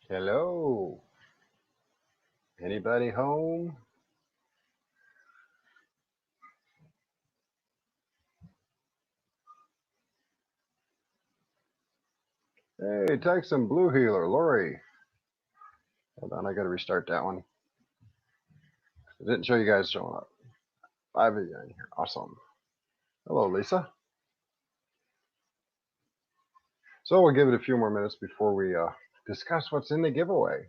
Hello. Anybody home? Hey, Texan Blue Healer, Lori. Hold on, I gotta restart that one. I didn't show you guys showing up. 5 of you in here. Awesome. Hello, Lisa. So we'll give it a few more minutes before we discuss what's in the giveaway.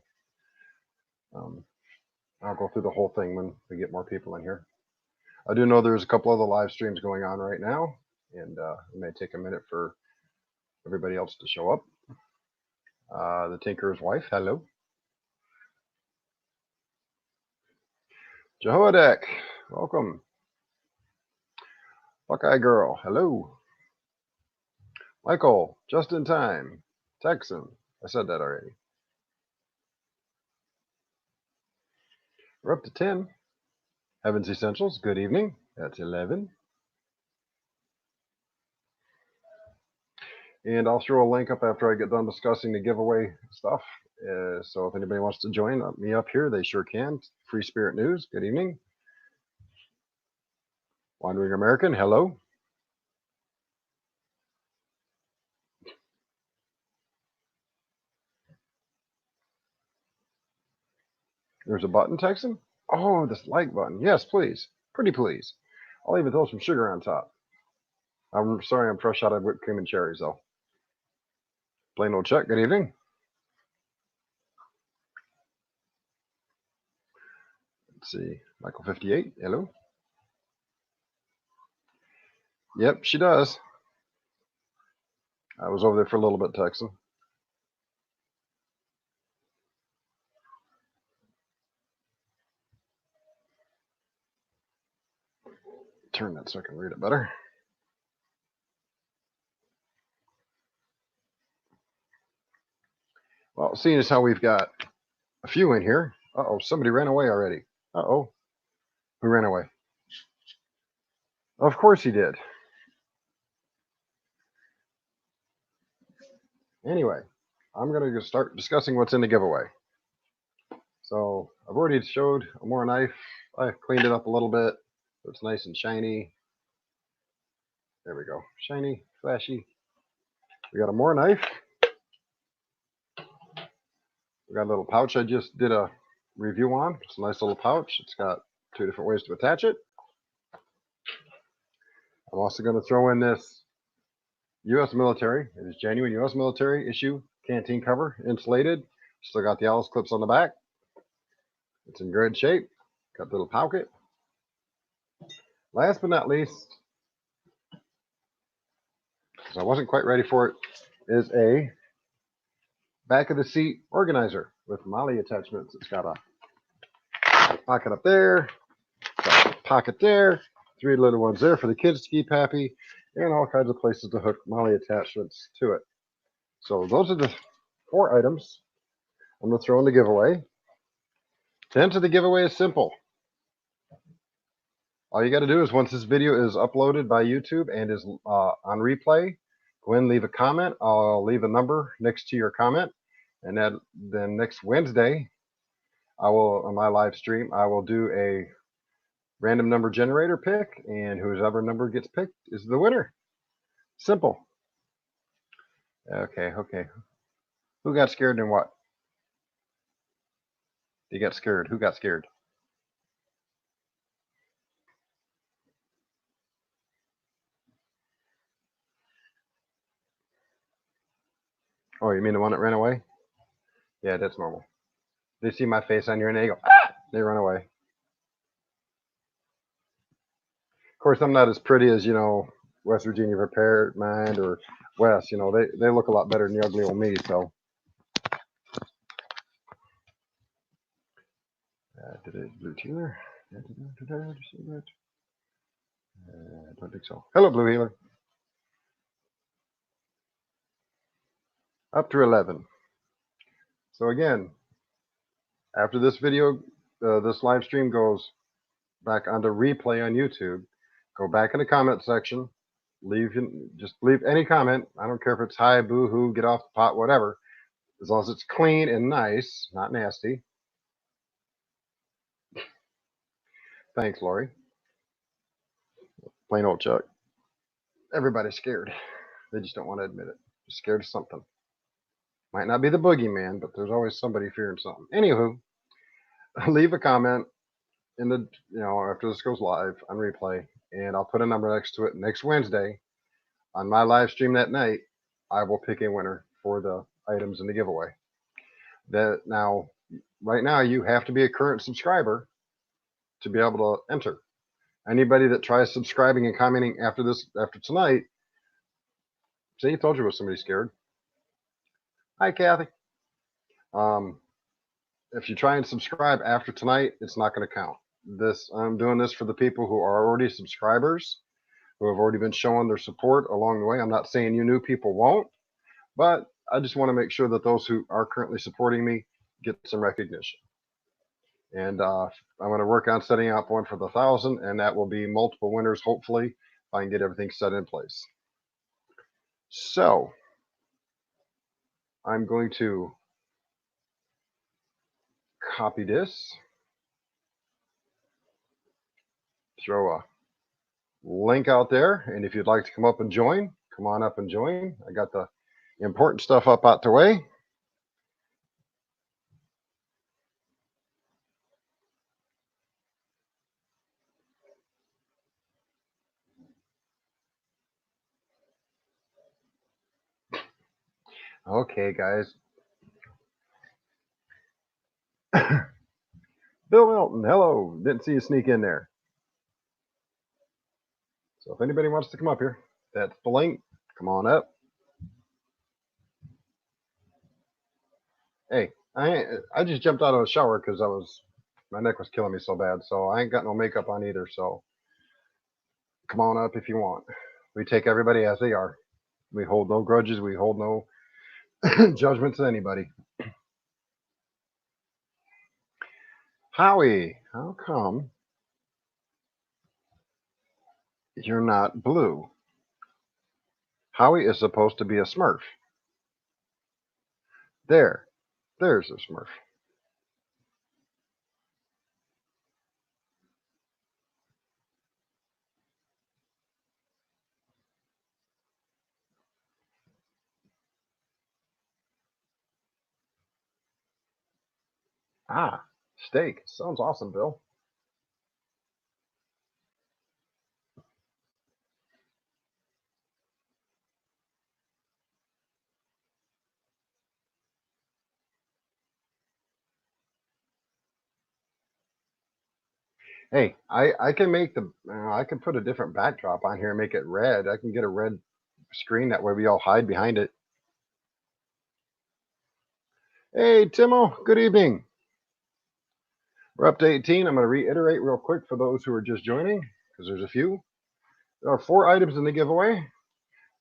Um, I'll go through the whole thing when we get more people in here. I do know there's a couple other live streams going on right now, and it may take a minute for everybody else to show up. The Tinker's wife, hello. Jehoadek, welcome. Buckeye Girl, hello. Michael, just in time. Texan, I said that already. We're up to 10. Heaven's Essentials, good evening. That's 11. And I'll throw a link up after I get done discussing the giveaway stuff. So if anybody wants to join me up here, they sure can. Free Spirit News, good evening. Wandering American, hello. There's a button, Texan. Oh, this like button. Yes, please. Pretty please. I'll even throw some sugar on top. I'm sorry I'm fresh out of whipped cream and cherries, though. Plain old Chuck, good evening. Let's see. Michael 58, hello. Yep, she does. I was over there for a little bit, Texan. Turn that so I can read it better. Well, seeing as how we've got a few in here. Uh-oh, somebody ran away already. Uh-oh. Who ran away? Of course he did. Anyway, I'm going to start discussing what's in the giveaway. So I've already showed a more knife. I've cleaned it up a little bit so it's nice and shiny. There we go. Shiny, flashy. We got a more knife. We got a little pouch I just did a review on. It's a nice little pouch. It's got 2 different ways to attach it. I'm also going to throw in this U.S. military. It is genuine U.S. military issue canteen cover, insulated. Still got the Alice clips on the back. It's in good shape. Got a little pocket. Last but not least, because I wasn't quite ready for it, is a back of the seat organizer with MOLLE attachments. It's got a pocket up there, got a pocket there, 3 little ones there for the kids to keep happy, and all kinds of places to hook MOLLE attachments to it. So those are the 4 items I'm going to throw in the giveaway. To enter the giveaway is simple. All you got to do is once this video is uploaded by YouTube and is on replay, go in and leave a comment. I'll leave a number next to your comment. And then next Wednesday, I will, on my live stream, I will do a random number generator pick, and whoever number gets picked is the winner. Simple. Okay. Who got scared and what? You got scared. Who got scared? Oh, you mean the one that ran away? Yeah, that's normal. They see my face on here and they go, ah! They run away. Of course, I'm not as pretty as, West Virginia Repair Mind or West. They look a lot better than the ugly old me. So, did it Blue Healer? I don't think so. Hello, Blue Healer. Up to 11. So again, after this video, this live stream goes back onto replay on YouTube. Go back in the comment section. Just leave any comment. I don't care if it's hi, boo hoo, get off the pot, whatever. as long as it's clean and nice, not nasty. Thanks, Lori. Plain old Chuck. Everybody's scared. They just don't want to admit it. They're scared of something. Might not be the boogeyman, but there's always somebody fearing something. Anywho, leave a comment in the after this goes live on replay, and I'll put a number next to it. Next Wednesday on my live stream that night, I will pick a winner for the items in the giveaway. That now, right now, you have to be a current subscriber to be able to enter. Anybody that tries subscribing and commenting after tonight, see, I told you was somebody scared. Hi, Kathy. If you try and subscribe after tonight, it's not going to count. I'm doing this for the people who are already subscribers, who have already been showing their support along the way. I'm not saying you new people won't, but I just want to make sure that those who are currently supporting me get some recognition. And I'm going to work on setting up one for the 1,000, and that will be multiple winners, hopefully, if I can get everything set in place. So I'm going to copy this, throw a link out there, and if you'd like to come up and join, come on up and join. I got the important stuff up out the way. Okay, guys. Bill Milton, hello. Didn't see you sneak in there. So if anybody wants to come up here, that's the link. Come on up. Hey, I just jumped out of the shower because my neck was killing me so bad. So I ain't got no makeup on either. So come on up if you want. We take everybody as they are. We hold no grudges. We hold no judgments to anybody. Howie, how come you're not blue? Howie is supposed to be a Smurf. There's a Smurf. Ah, steak. Sounds awesome, Bill. Hey, I can make I can put a different backdrop on here and make it red. I can get a red screen that way we all hide behind it. Hey, Timo, good evening. We're up to 18. I'm going to reiterate real quick for those who are just joining, because there's a few. There are 4 items in the giveaway.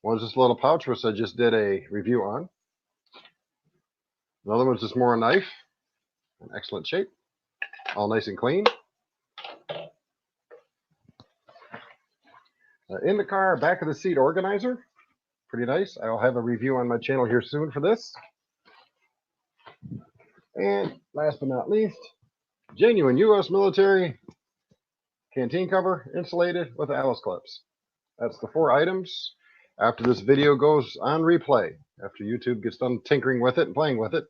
One's this little pouch, which I just did a review on. Another one's this Mora knife, in excellent shape, all nice and clean. In the car, back of the seat organizer, pretty nice. I'll have a review on my channel here soon for this. And last but not least, genuine U.S. military canteen cover, insulated with Alice clips. That's the 4 items. After this video goes on replay, after YouTube gets done tinkering with it and playing with it,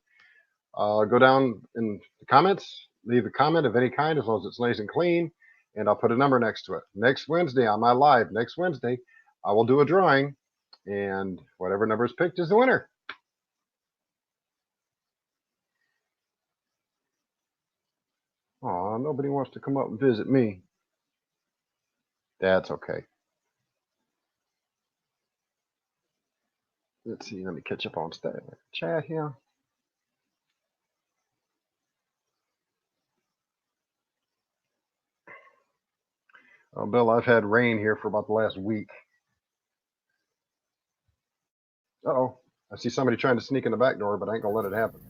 go down in the comments, leave a comment of any kind as long as it's nice and clean, and I'll put a number next to it. Next Wednesday on my live, next Wednesday, I will do a drawing, and whatever number is picked is the winner. Aw, nobody wants to come up and visit me. That's okay. Let's see, let me catch up on chat here. Oh, Bill, I've had rain here for about the last week. Uh-oh. I see somebody trying to sneak in the back door, but I ain't going to let it happen.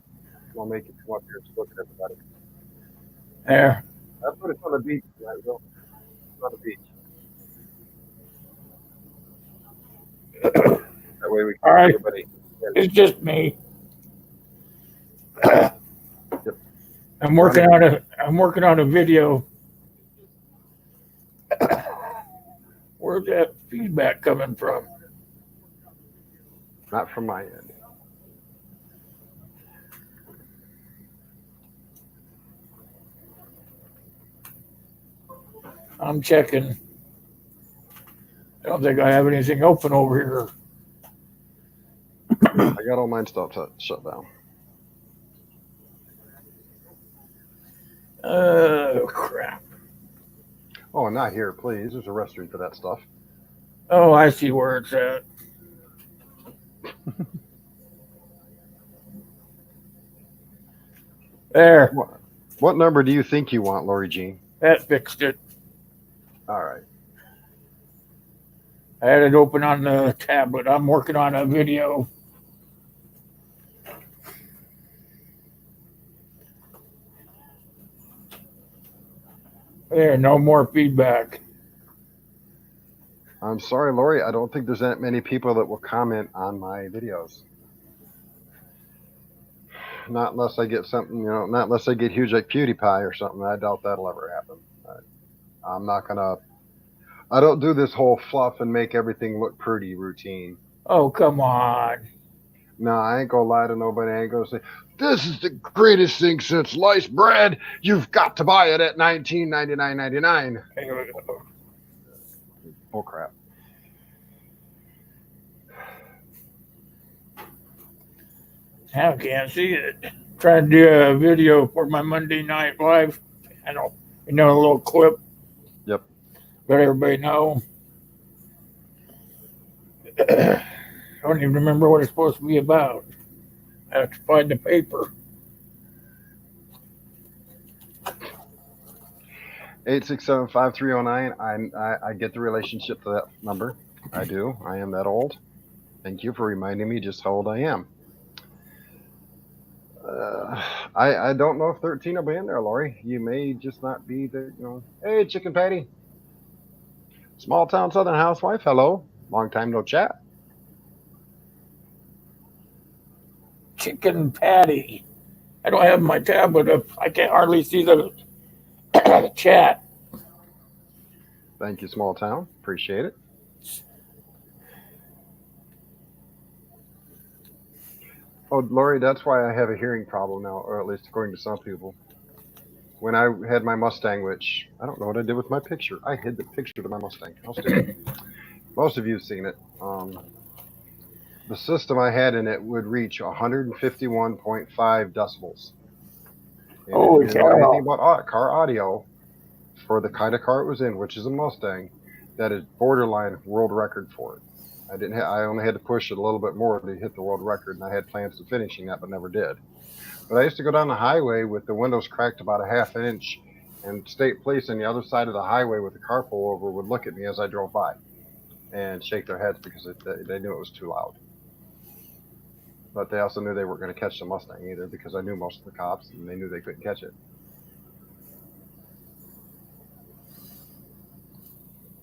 I'll make it come up here and look at everybody. There. That's what it's on the beach, right, Bill? It's on the beach. That way we can All right. everybody. It's just me. I'm working on a video. Where's that feedback coming from? Not from my end. I'm checking. I don't think I have anything open over here. I got all mine stuff shut down. Crap. Oh, not here, please. There's a restroom for that stuff. Oh, I see where it's at. There. What number do you think you want, Lori Jean? That fixed it. All right. I had it open on the tablet. I'm working on a video. There, no more feedback. I'm sorry, Lori. I don't think there's that many people that will comment on my videos. Not unless I get something, not unless I get huge like PewDiePie or something. I doubt that'll ever happen. I'm not going to. I don't do this whole fluff and make everything look pretty routine. Oh, come on. No, I ain't gonna lie to nobody. I ain't gonna say, this is the greatest thing since sliced bread. You've got to buy it at $19.99.99. Bull crap. I can't see it. Trying to do a video for my Monday Night Live. I know, a little clip. Yep. Let everybody know. I don't even remember what it's supposed to be about. I have to find the paper. 867-5309. I get the relationship to that number. I do. I am that old. Thank you for reminding me just how old I am. I don't know if 13 will be in there, Lori. You may just not be the, Hey, Chicken Patty. Small town Southern housewife. Hello. Long time no chat. Chicken Patty. I don't have my tablet up. I can't hardly see the chat. Thank you, small town. Appreciate it. Oh, Lori, that's why I have a hearing problem now, or at least according to some people. When I had my Mustang, which I don't know what I did with my picture. I hid the picture of my Mustang. How stupid. Most of you have seen it. The system I had in it would reach 151.5 decibels. And Holy if you know cow. anything about car audio, for the kind of car it was in, which is a Mustang, that is borderline world record for it. I only had to push it a little bit more to hit the world record, and I had plans of finishing that, but never did. But I used to go down the highway with the windows cracked about a half inch, and state police on the other side of the highway with the car pull over would look at me as I drove by and shake their heads because they knew it was too loud. But they also knew they weren't going to catch the Mustang either, because I knew most of the cops, and they knew they couldn't catch it.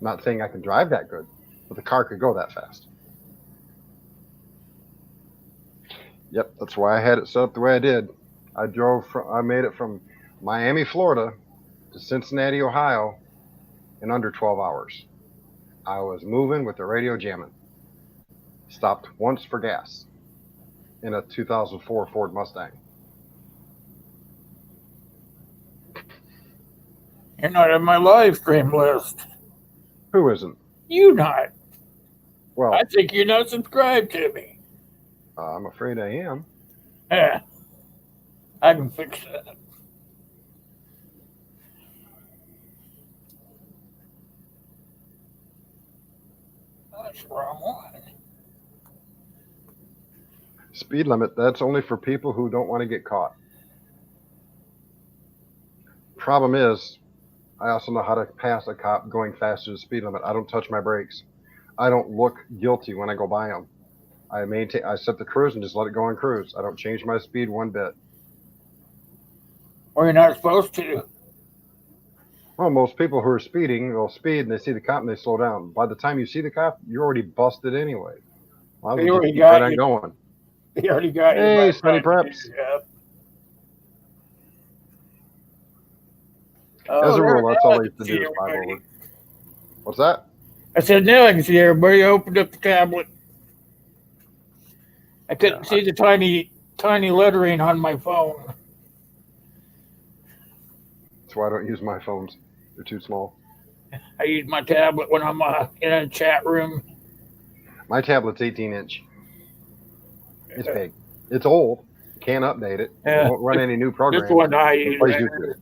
Not saying I can drive that good, but the car could go that fast. Yep, that's why I had it set up the way I did. I made it from Miami, Florida to Cincinnati, Ohio in under 12 hours. I was moving with the radio jamming. Stopped once for gas in a 2004 Ford Mustang. You're not on my live stream list. Who isn't? You not. Well, I think you're not subscribed to me. I'm afraid I am. Yeah. I can fix that. That's the wrong one. Speed limit, that's only for people who don't want to get caught. Problem is, I also know how to pass a cop going faster than the speed limit. I don't touch my brakes. I don't look guilty when I go by them. I set the cruise and just let it go on cruise. I don't change my speed one bit. Or you're not supposed to. Well, most people who are speeding, they'll speed and they see the cop and they slow down. By the time you see the cop, you're already busted anyway. Well, He already keep got right you. on going. He already got you. Hey, Sonny Preps. Oh, As a there, rule, that's now all I I can used to see do is five everybody. over. What's that? I said, now I can see everybody. I opened up the tablet. I Yeah, couldn't see the tiny lettering on my phone. that's why I don't use my phones. They're too small. I use my tablet when I'm in a chat room. My tablet's 18-inch. It's big. It's old. You can't update it. It Uh, won't run any new this programs. one I It use plays right YouTube. here,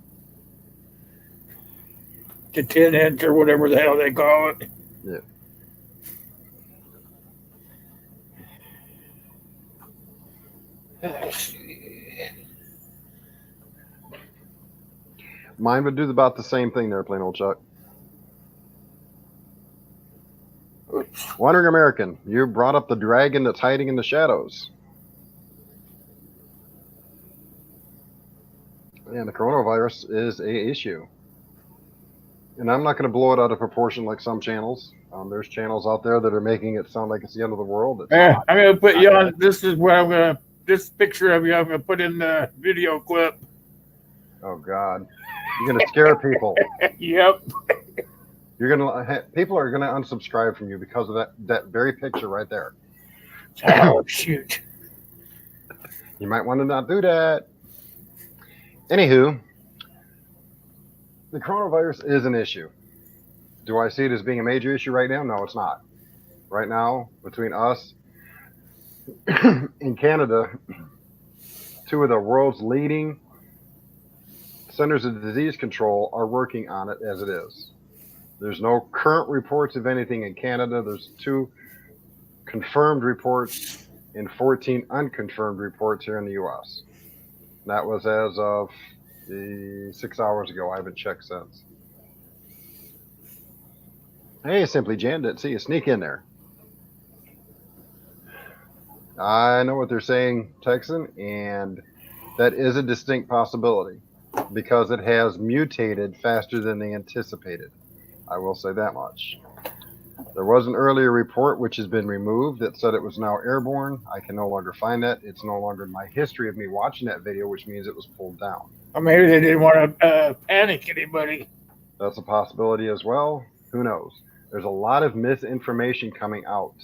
the 10 inch or whatever the hell they call it. Yeah. Mine would do about the same thing there, plain old Chuck. Wandering American, you brought up the dragon that's hiding in the shadows. And the coronavirus is a issue. And I'm not going to blow it out of proportion like some channels. There's channels out there that are making it sound like it's the end of the world. It's not. I'm gonna put you on. This is what I'm gonna. This picture of you, I'm gonna put in the video clip. Oh God, you're going to scare people. Yep. You're going to people are going to unsubscribe from you because of that very picture right there. Oh shoot. You might want to not do that. Anywho, the coronavirus is an issue. Do I see it as being a major issue right now? No, it's not. Right now, between us and Canada, two of the world's leading centers of disease control are working on it as it is. There's no current reports of anything in Canada. There's 2 confirmed reports and 14 unconfirmed reports here in the US. That was as of 6 hours ago. I haven't checked since. Hey, Simply Jan, didn't see you sneak in there. I know what they're saying, Texan, and that is a distinct possibility because it has mutated faster than they anticipated. I will say that much. There was an earlier report which has been removed that said it was now airborne. I can no longer find that. It's no longer in my history of me watching that video, which means it was pulled down. Or maybe they didn't want to panic anybody. That's a possibility as well. Who knows? There's a lot of misinformation coming out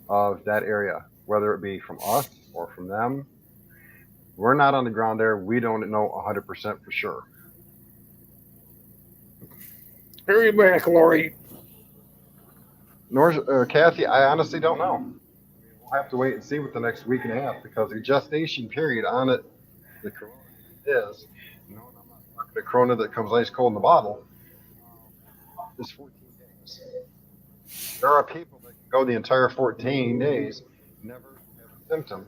of that area, whether it be from us or from them. We're not on the ground there. We don't know 100% for sure. Hurry back, Lori. Nor Kathy, I honestly don't know. We'll have to wait and see what the next week and a half, because the gestation period on it, the corona is, no, I'm not talking the corona that comes ice cold in the bottle, is 14 days. There are people that can go the entire 14 days, never have a symptom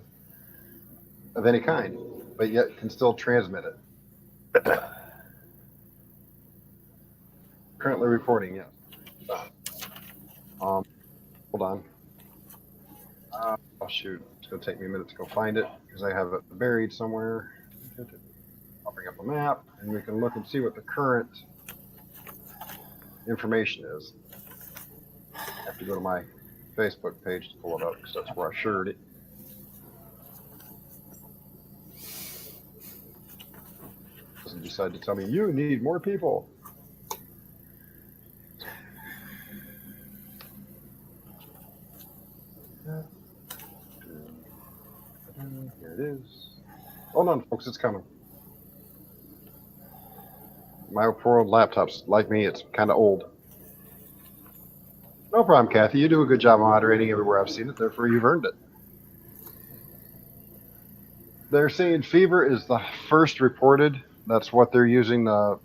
of any kind, but yet can still transmit it. Currently reporting, yes. Hold on. Oh shoot, it's gonna take me a minute to go find it because I have it buried somewhere. I'll bring up a map and we can look and see what the current information is. I have to go to my Facebook page to pull it up because that's where I shared it. Doesn't decide to tell me you need more people. Here it is. Hold on, folks, it's coming. My poor old laptop's like me, it's kind of old. No problem, Kathy. You do a good job moderating everywhere I've seen it, therefore you've earned it. They're saying fever is the first reported. That's what they're using the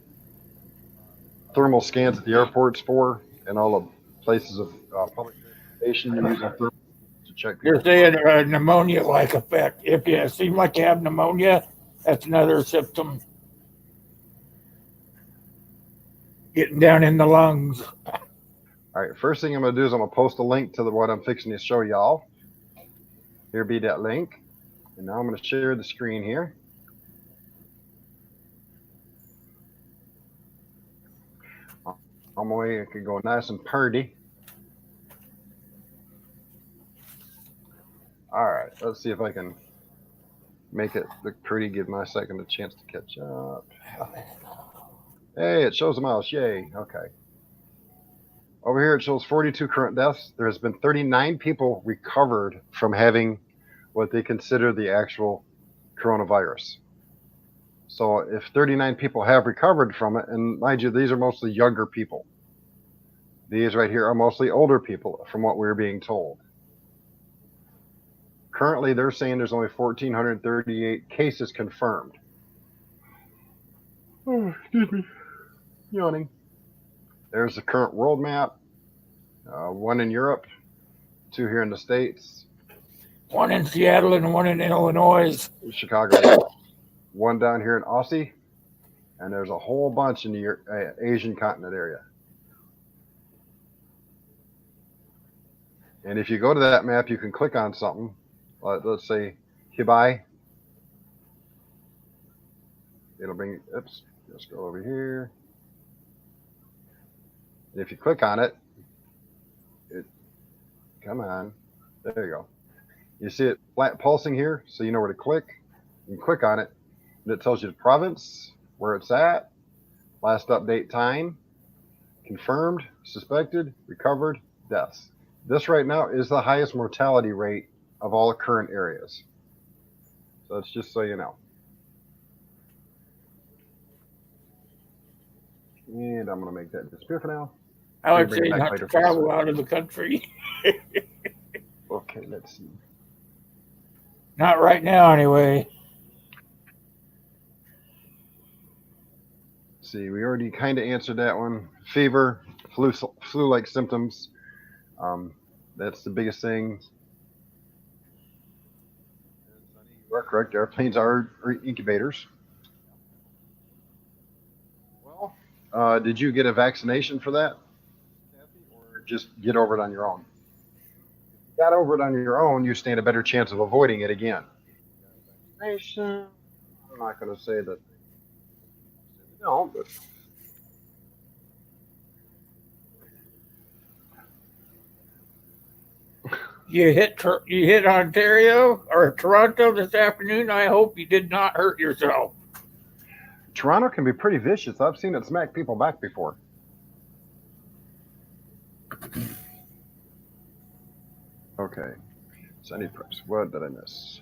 thermal scans at the airports for, and all the places of public transportation using thermal to check people. They're saying pneumonia-like effect. If you seem like you have pneumonia, that's another symptom. Getting down in the lungs. All right, first thing I'm going to do is I'm going to post a link to what I'm fixing to show y'all. Here be that link. And now I'm going to share the screen here. On my way, I could go nice and purdy. All right, let's see if I can make it look pretty. Give my second a chance to catch up. Hey, it shows a mouse. Yay. Okay. Over here, it shows 42 current deaths. There has been 39 people recovered from having what they consider the actual coronavirus. So if 39 people have recovered from it, and mind you, these are mostly younger people. These right here are mostly older people, from what we're being told. Currently, they're saying there's only 1,438 cases confirmed. Oh, excuse me. Yawning. There's the current world map. One in Europe, two here in the States. One in Seattle and one in Illinois. Chicago. One down here in Aussie. And there's a whole bunch in the Asian continent area. And if you go to that map, you can click on something. Let's say Hubei. It'll bring, oops, let's go over here. And if you click on it, come on, there you go. You see it flat pulsing here, so you know where to click. You can click on it, and it tells you the province, where it's at, last update time, confirmed, suspected, recovered, deaths. This right now is the highest mortality rate of all current areas. So that's just so you know. And I'm going to make that disappear for now. I would say not to travel out of the country. Okay, let's see. Not right now, anyway. Let's see, we already kind of answered that one. Fever, flu-like symptoms. That's the biggest thing. You are correct. Airplanes are incubators. Well, did you get a vaccination for that, Kathy, or just get over it on your own? If you got over it on your own, you stand a better chance of avoiding it again. Vaccination. I'm not going to say that. No, but You hit Ontario or Toronto this afternoon. I hope you did not hurt yourself. Toronto can be pretty vicious. I've seen it smack people back before. Okay. Sunny preps. What did I miss?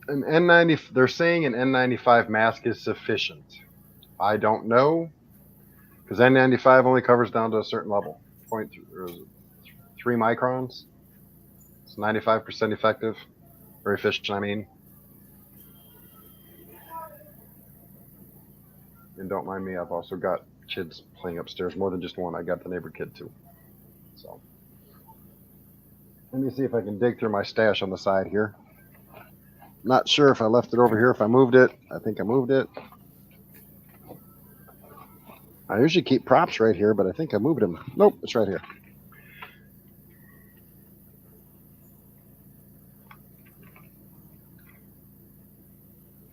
An N90. They're saying an N95 mask is sufficient. I don't know, because N95 only covers down to a certain level, 0.3 microns. It's 95% effective, or efficient, I mean. And don't mind me, I've also got kids playing upstairs, more than just one. I got the neighbor kid too. So let me see if I can dig through my stash on the side here. Not sure if I left it over here, if I moved it. I think I moved it. I usually keep props right here, but I think I moved them. Nope, it's right here.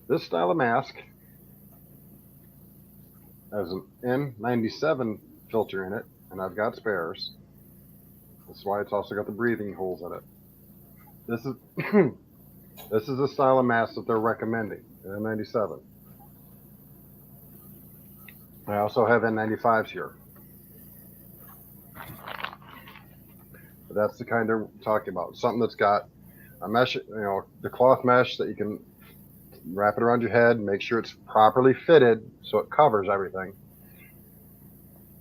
This style of mask has an N97 filter in it, and I've got spares. That's why it's also got the breathing holes in it. This is this is the style of mask that they're recommending, N97. I also have N95s here. But that's the kind they're talking about. Something that's got a mesh, the cloth mesh that you can wrap it around your head, make sure it's properly fitted so it covers everything,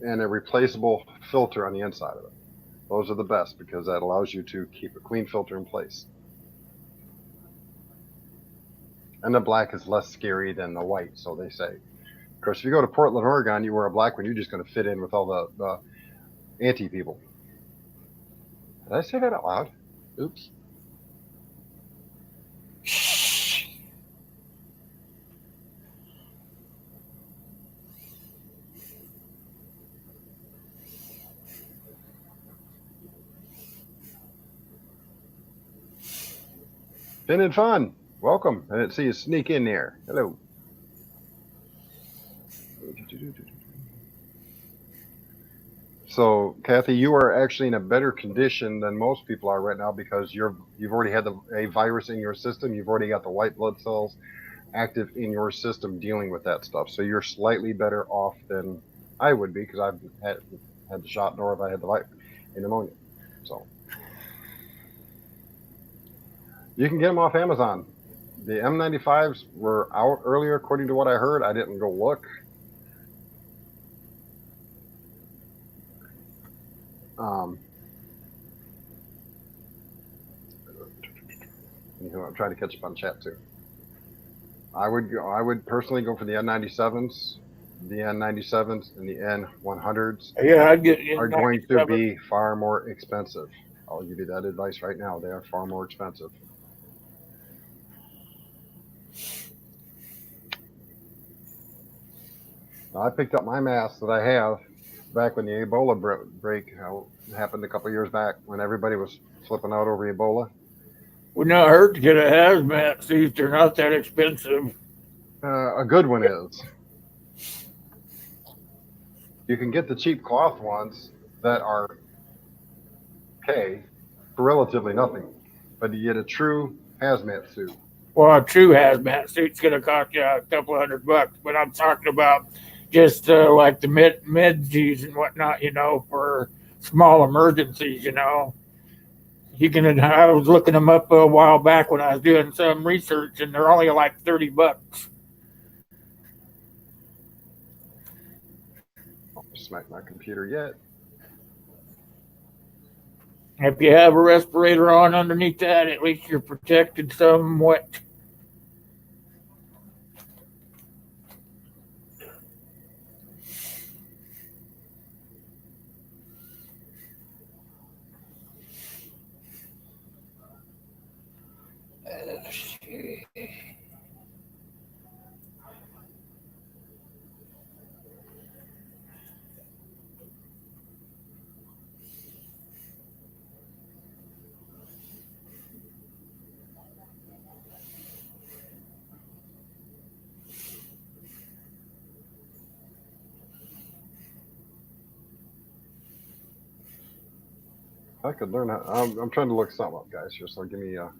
and a replaceable filter on the inside of it. Those are the best because that allows you to keep a clean filter in place. And the black is less scary than the white, so they say. Of course, if you go to Portland, Oregon, you wear a black one, you're just going to fit in with all the anti-people. Did I say that out loud? Oops. Fun and fun. Welcome. I didn't see you sneak in there. Hello. So, Kathy, you are actually in a better condition than most people are right now because you've already had a virus in your system. You've already got the white blood cells. active in your system dealing with that stuff. So you're slightly better off than I would be because I've had the shot, nor have I had the pneumonia. So you can get them off Amazon. The M95s were out earlier, according to what I heard. I didn't go look. I'm trying to catch up on chat too. I would personally go for the N97s. The N97s and the N100s Yeah, I'd get are going to be far more expensive. I'll give you that advice right now. They are far more expensive. Now, I picked up my mask that I have back when the Ebola break happened a couple of years back when everybody was flipping out over Ebola. Would not hurt to get a hazmat suit. They're not that expensive. A good one is. You can get the cheap cloth ones that are okay for relatively nothing, but you get a true hazmat suit. Well, a true hazmat suit's going to cost you a couple $100, but I'm talking about just like the meds and whatnot, for small emergencies, You can. I was looking them up a while back when I was doing some research, and they're only like $30. Don't smack my computer yet. If you have a respirator on underneath that, at least you're protected somewhat. I could learn how. I'm trying to look something up, guys. Here, so give me a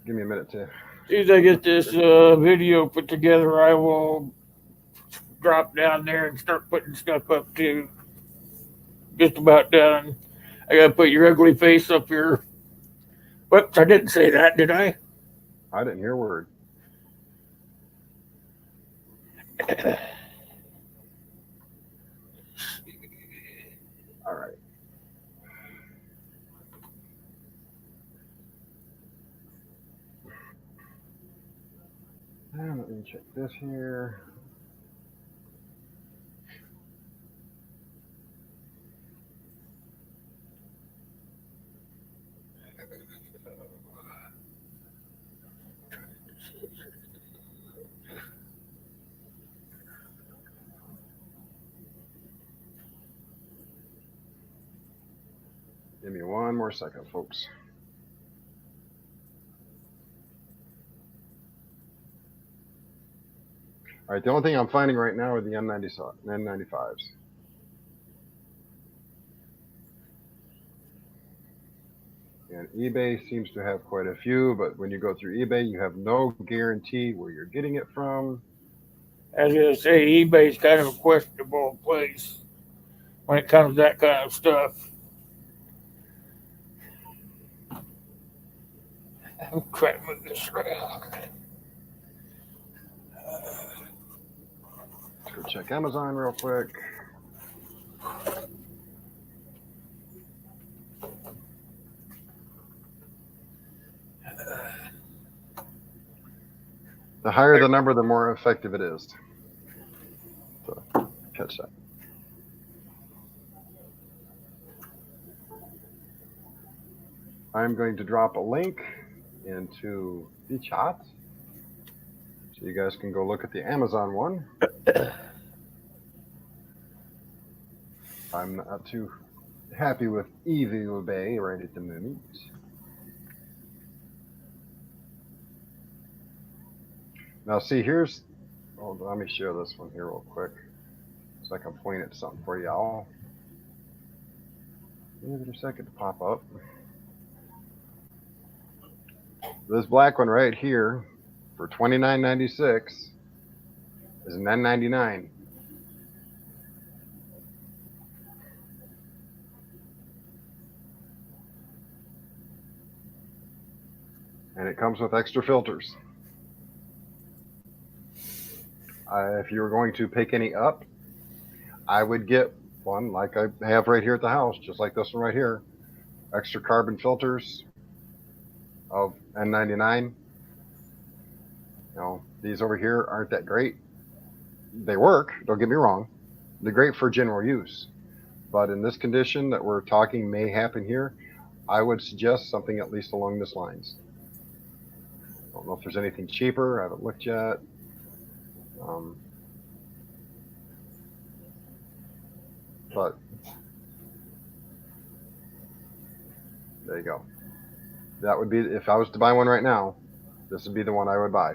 minute to. As soon as I get this video put together, I will drop down there and start putting stuff up too. Just about done. I gotta put your ugly face up here. Whoops, I didn't say that, did I? I didn't hear a word. All right. And let me check this here. Give me one more second, folks. All right, the only thing I'm finding right now are the N95s. And eBay seems to have quite a few, but when you go through eBay, you have no guarantee where you're getting it from. As I say, eBay's kind of a questionable place when it comes to that kind of stuff. I'm trying to move this around. Let's go check Amazon real quick. The higher the number, the more effective it is. So, catch that. I'm going to drop a link into the chat so you guys can go look at the Amazon one. I'm not too happy with eBay right at the moment. Now, see, here's. Hold on, let me share this one here real quick so I can point at something for y'all. Give it a second to pop up. This black one right here for $29.96 is an N99. And it comes with extra filters. If you were going to pick any up, I would get one like I have right here at the house, just like this one right here. Extra carbon filters of N99. These over here aren't that great. They work, don't get me wrong. They're great for general use. But in this condition that we're talking may happen here, I would suggest something at least along this lines. Don't know if there's anything cheaper. I haven't looked yet. But there you go. That would be, if I was to buy one right now, this would be the one I would buy.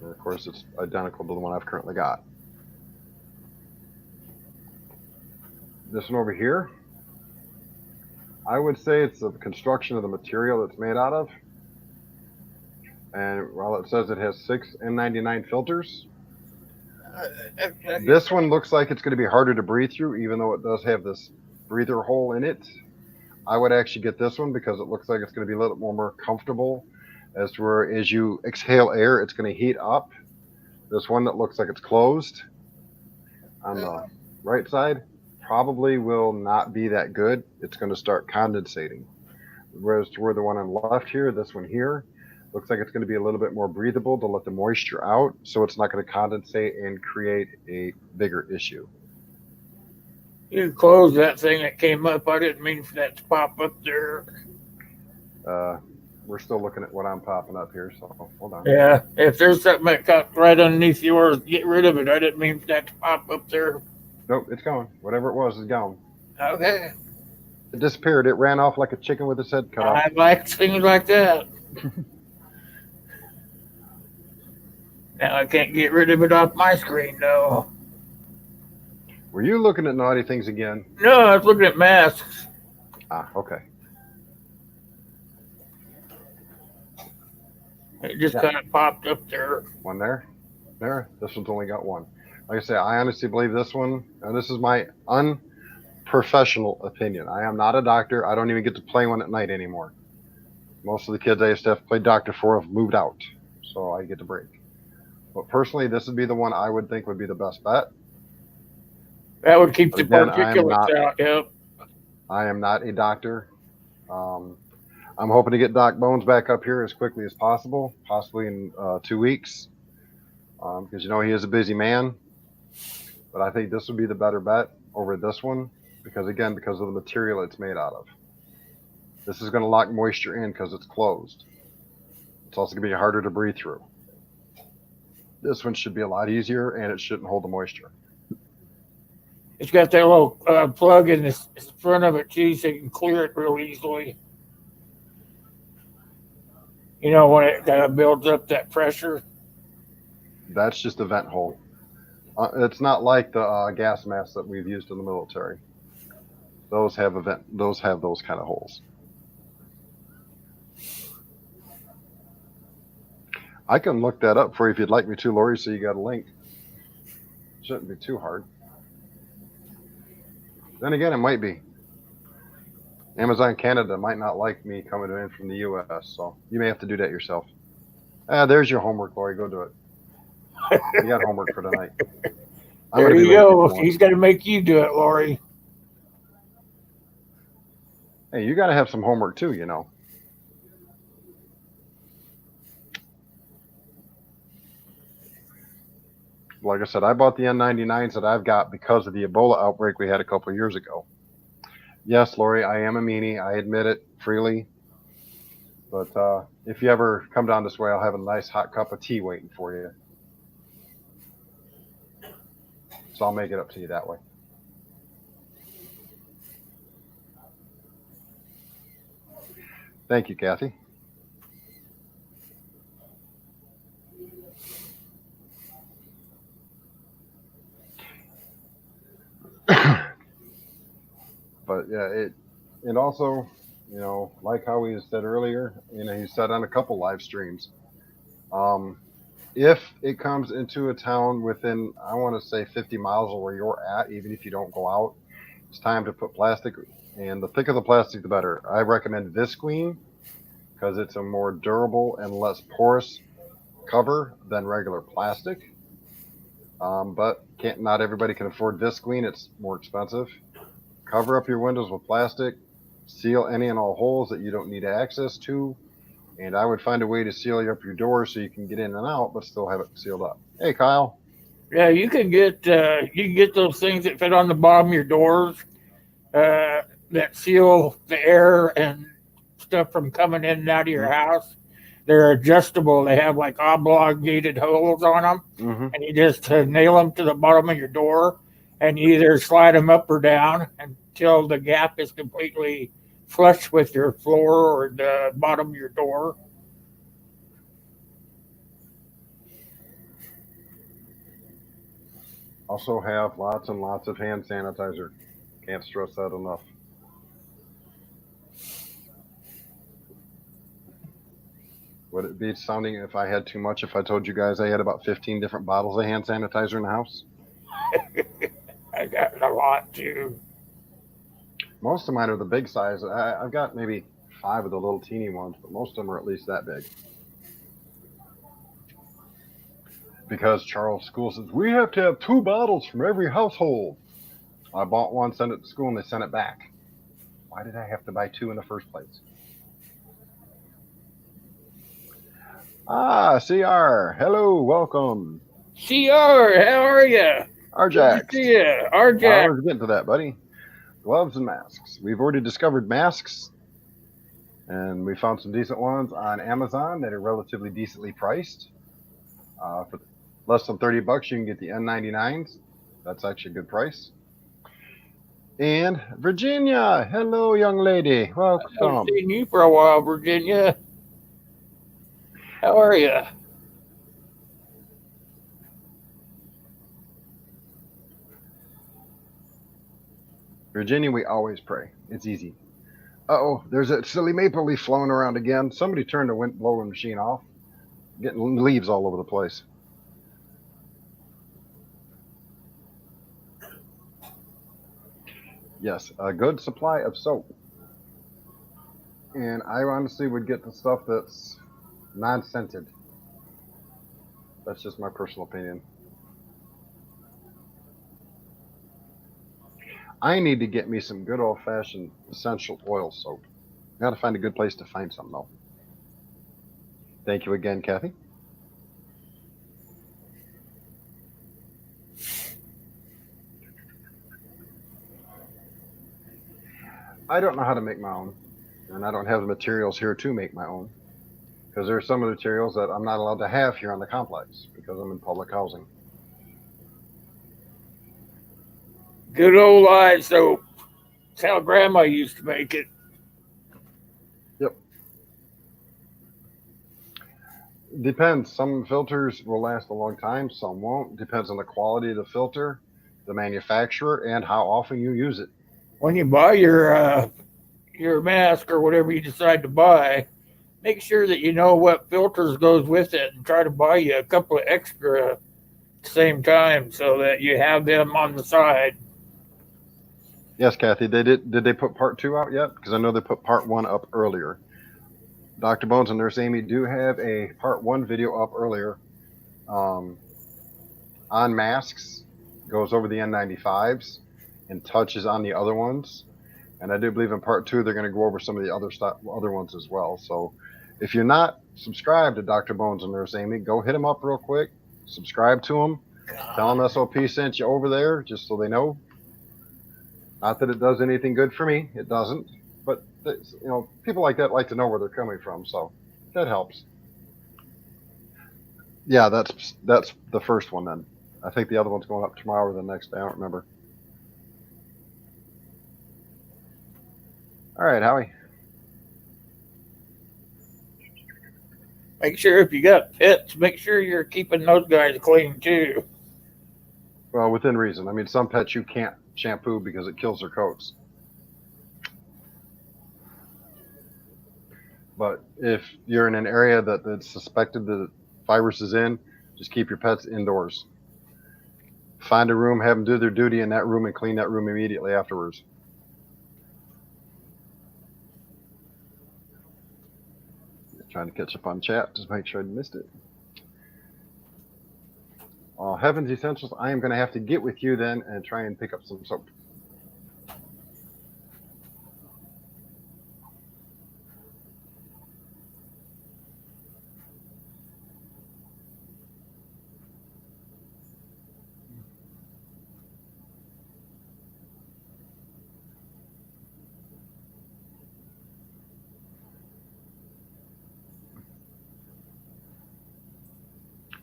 And of course, it's identical to the one I've currently got. This one over here, I would say it's the construction of the material it's made out of. And while it says it has 6 N99 filters, this one looks like it's going to be harder to breathe through, even though it does have this breather hole in it. I would actually get this one because it looks like it's going to be a little more comfortable as to where as you exhale air, it's going to heat up. This one that looks like it's closed on the right side probably will not be that good. It's going to start condensating. Whereas to where the one on the left here, this one here, looks like it's going to be a little bit more breathable to let the moisture out, so it's not going to condensate and create a bigger issue. You closed that thing that came up. I didn't mean for that to pop up there. We're still looking at what I'm popping up here, so hold on. Yeah, if there's something that cut right underneath yours, get rid of it. I didn't mean for that to pop up there. Nope, it's gone. Whatever it was is gone. Okay. It disappeared. It ran off like a chicken with its head cut off. I like things like that. Now I can't get rid of it off my screen, though. Were you looking at naughty things again? No, I was looking at masks. Okay. It just kind of popped up there. One there. This one's only got one. Like I say, I honestly believe this one, and this is my unprofessional opinion. I am not a doctor. I don't even get to play one at night anymore. Most of the kids I used to have played doctor for have moved out, so I get to break. But personally, this would be the one I would think would be the best bet. That would keep the Again, particulates out, yep. I am not a doctor. I'm hoping to get Doc Bones back up here as quickly as possible, possibly in 2 weeks, because he is a busy man. But I think this would be the better bet over this one, because of the material it's made out of. This is going to lock moisture in because it's closed. It's also going to be harder to breathe through. This one should be a lot easier, and it shouldn't hold the moisture. It's got that little plug in the front of it, too, so you can clear it real easily. When it builds up that pressure. That's just a vent hole. It's not like the gas masks that we've used in the military. Those have a vent. Those have those kind of holes. I can look that up for you if you'd like me to, Lori, so you got a link. Shouldn't be too hard. Then again, it might be. Amazon Canada might not like me coming in from the U.S., so you may have to do that yourself. There's your homework, Lori. Go do it. You got homework for tonight. There you go. He's got to make you do it, Lori. Hey, you got to have some homework too, Like I said, I bought the N99s that I've got because of the Ebola outbreak we had a couple of years ago. Yes, Lori, I am a meanie. I admit it freely. But if you ever come down this way, I'll have a nice hot cup of tea waiting for you. So I'll make it up to you that way. Thank you, Kathy. But yeah, it also, like how he said earlier, he said on a couple live streams, um, if it comes into a town within, I want to say 50 miles of where you're at, even if you don't go out, it's time to put plastic. And the thicker the plastic, the better. I recommend visqueen because it's a more durable and less porous cover than regular plastic. But can't not everybody can afford visqueen. It's more expensive. Cover up your windows with plastic. Seal any and all holes that you don't need access to. And I would find a way to seal up your doors so you can get in and out, but still have it sealed up. Hey, Kyle. Yeah, you can get those things that fit on the bottom of your doors that seal the air and stuff from coming in and out of your house. They're adjustable. They have like oblongated holes on them, Mm-hmm. and you just nail them to the bottom of your door, and you either slide them up or down until the gap is completely flush with your floor or the bottom of your door. Also have lots and lots of hand sanitizer. Can't stress that enough. Would it be sounding if I had too much if I told you guys I had about 15 different bottles of hand sanitizer in the house? I got a lot too. Most of mine are the big size. I've got maybe 5 of the little teeny ones, but most of them are at least that big. Because Charles School says, we have to have 2 bottles from every household. I bought one, sent it to school, and they sent it back. Why did I have to buy 2 in the first place? Ah, CR. Hello, welcome. CR, how are you? Good to Arjax. see you. I RJ. was getting to that, buddy. Gloves and masks. We've already discovered masks, and we found some decent ones on Amazon that are relatively decently priced. For less than $30, you can get the N99s. That's actually a good price. And Virginia, hello, young lady, I haven't welcome. seen you for a while, Virginia. How are you? Virginia, we always pray. It's easy. Oh, there's a silly maple leaf flowing around again. Somebody turned the wind blowing machine off. Getting leaves all over the place. Yes, a good supply of soap. And I honestly would get the stuff that's non scented. That's just my personal opinion. I need to get me some good old fashioned essential oil soap. Got to find a good place to find some, though. Thank you again, Kathy. I don't know how to make my own, and I don't have the materials here to make my own because there are some of the materials that I'm not allowed to have here on the complex because I'm in public housing. Good old live soap. That's how Grandma used to make it. Yep. Depends. Some filters will last a long time, some won't. Depends on the quality of the filter, the manufacturer, and how often you use it. When you buy your mask or whatever you decide to buy, make sure that you know what filters goes with it, and try to buy you a couple of extra at the same time so that you have them on the side. Yes, Kathy, they did. Did they put part 2 out yet? Because I know they put part 1 up earlier. Dr. Bones and Nurse Amy do have a part 1 video up earlier um, on masks, goes over the N95s and touches on the other ones. And I do believe in part 2 they're going to go over some of the other ones as well. So if you're not subscribed to Dr. Bones and Nurse Amy, go hit them up real quick. Subscribe to them. Tell them SOP sent you over there, just so they know. Not that it does anything good for me, it doesn't. But people like that like to know where they're coming from, so that helps. Yeah, that's the first one then. I think the other one's going up tomorrow or the next day. I don't remember. All right, Howie. Make sure if you got pets, make sure you're keeping those guys clean too. Well, within reason. I mean, some pets you can't shampoo because it kills their coats. But if you're in an area that's suspected that virus is in, just keep your pets indoors. Find a room, have them do their duty in that room, and clean that room immediately afterwards. Trying to catch up on chat, just make sure I missed it. Heaven's Essentials, I am going to have to get with you then and try and pick up some soap.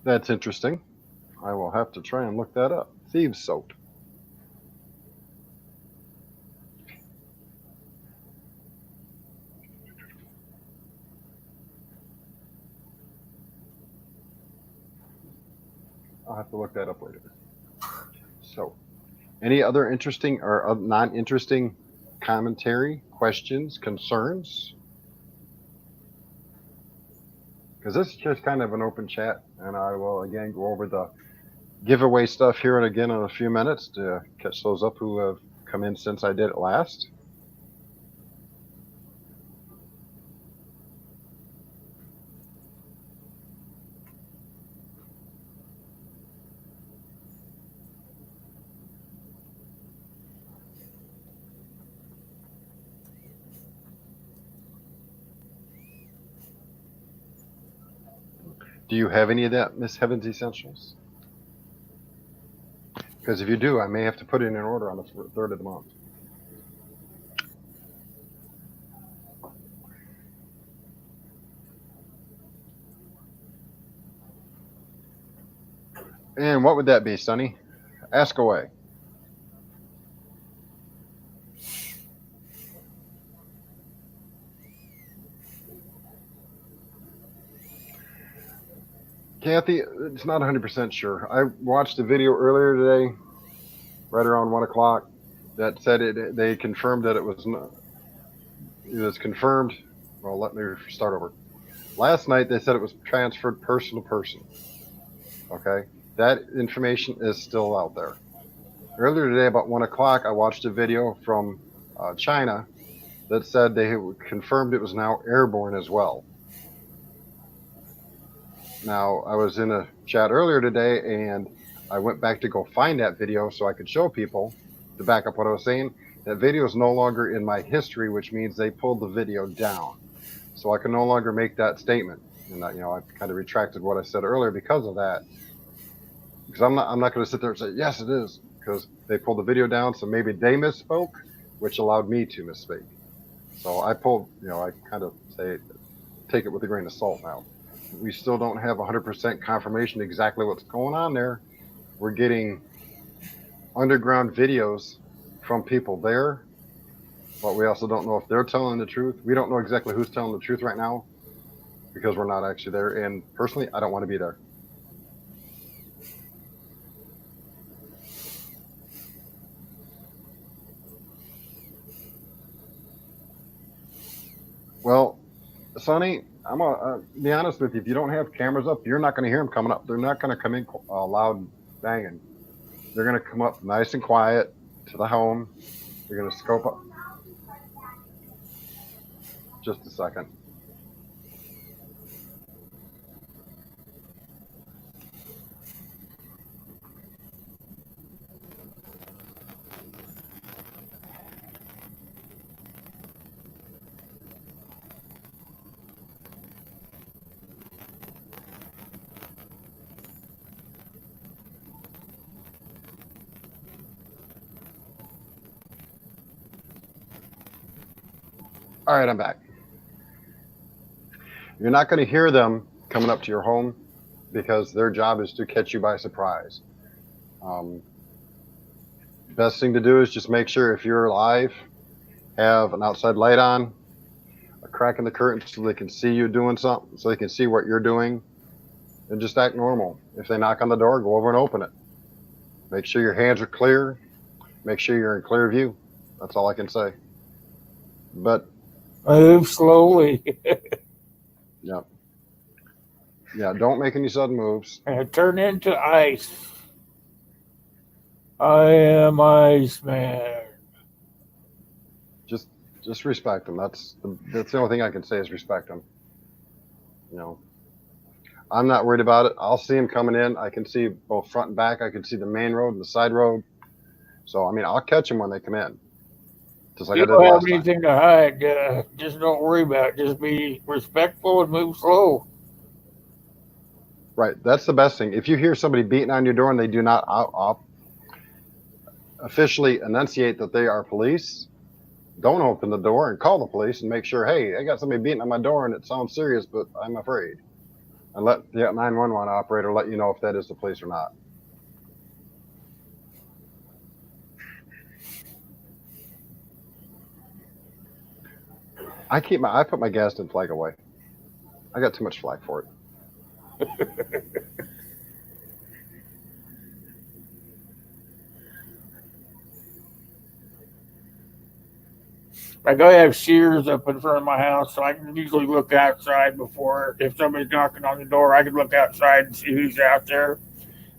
That's interesting. I will have to try and look that up. Thieves soap. I'll have to look that up later. So, any other interesting or non-interesting commentary, questions, concerns? Because this is just kind of an open chat, and I will again go over the giveaway stuff here and again in a few minutes to catch those up who have come in since I did it last. Do you have any of that, Miss Heaven's Essentials? Because if you do, I may have to put it in order on the 3rd of the month. And what would that be, Sonny? Ask away. Kathy, it's not 100% sure. I watched a video earlier today, right around 1 o'clock, that said they confirmed that it was confirmed. Well, let me start over. Last night they said it was transferred person to person. Okay, that information is still out there. Earlier today, about 1 o'clock, I watched a video from China that said they confirmed it was now airborne as well. Now, I was in a chat earlier today, and I went back to go find that video so I could show people, to back up what I was saying. That video is no longer in my history, which means they pulled the video down. So I can no longer make that statement. And I kind of retracted what I said earlier because of that. Because I'm not going to sit there and say, yes, it is, because they pulled the video down, so maybe they misspoke, which allowed me to misspeak. So I pulled, I kind of say, take it with a grain of salt now. We still don't have 100% confirmation exactly what's going on there. We're getting underground videos from people there, but we also don't know if they're telling the truth. We don't know exactly who's telling the truth right now because we're not actually there. And personally, I don't want to be there. Well, Sonny, I'm gonna be honest with you. If you don't have cameras up, you're not going to hear them coming up. They're not going to come in loud banging. They're going to come up nice and quiet to the home. They're going to scope up. Just a second. All right, I'm back. You're not going to hear them coming up to your home because their job is to catch you by surprise. Best thing to do is just make sure if you're live, have an outside light on, a crack in the curtain so they can see you doing something, so they can see what you're doing, and just act normal. If they knock on the door, go over and open it. Make sure your hands are clear. Make sure you're in clear view. That's all I can say. But move slowly. Yep. Yeah, don't make any sudden moves. And it turned into ice. I am Iceman. Just respect them. That's the only thing I can say is respect them. You know, I'm not worried about it. I'll see them coming in. I can see both front and back. I can see the main road and the side road. So I mean, I'll catch them when they come in, just like You I did don't have last time. anything to hide. Just don't worry about it. Just be respectful and move slow. Right. That's the best thing. If you hear somebody beating on your door and they do not officially enunciate that they are police, don't open the door and call the police and make sure, hey, I got somebody beating on my door and it sounds serious, but I'm afraid. And let the 911 operator let you know if that is the police or not. I put my Gadsden flag away. I got too much flag for it. Like I have shears up in front of my house, so I can usually look outside before. If somebody's knocking on the door, I can look outside and see who's out there.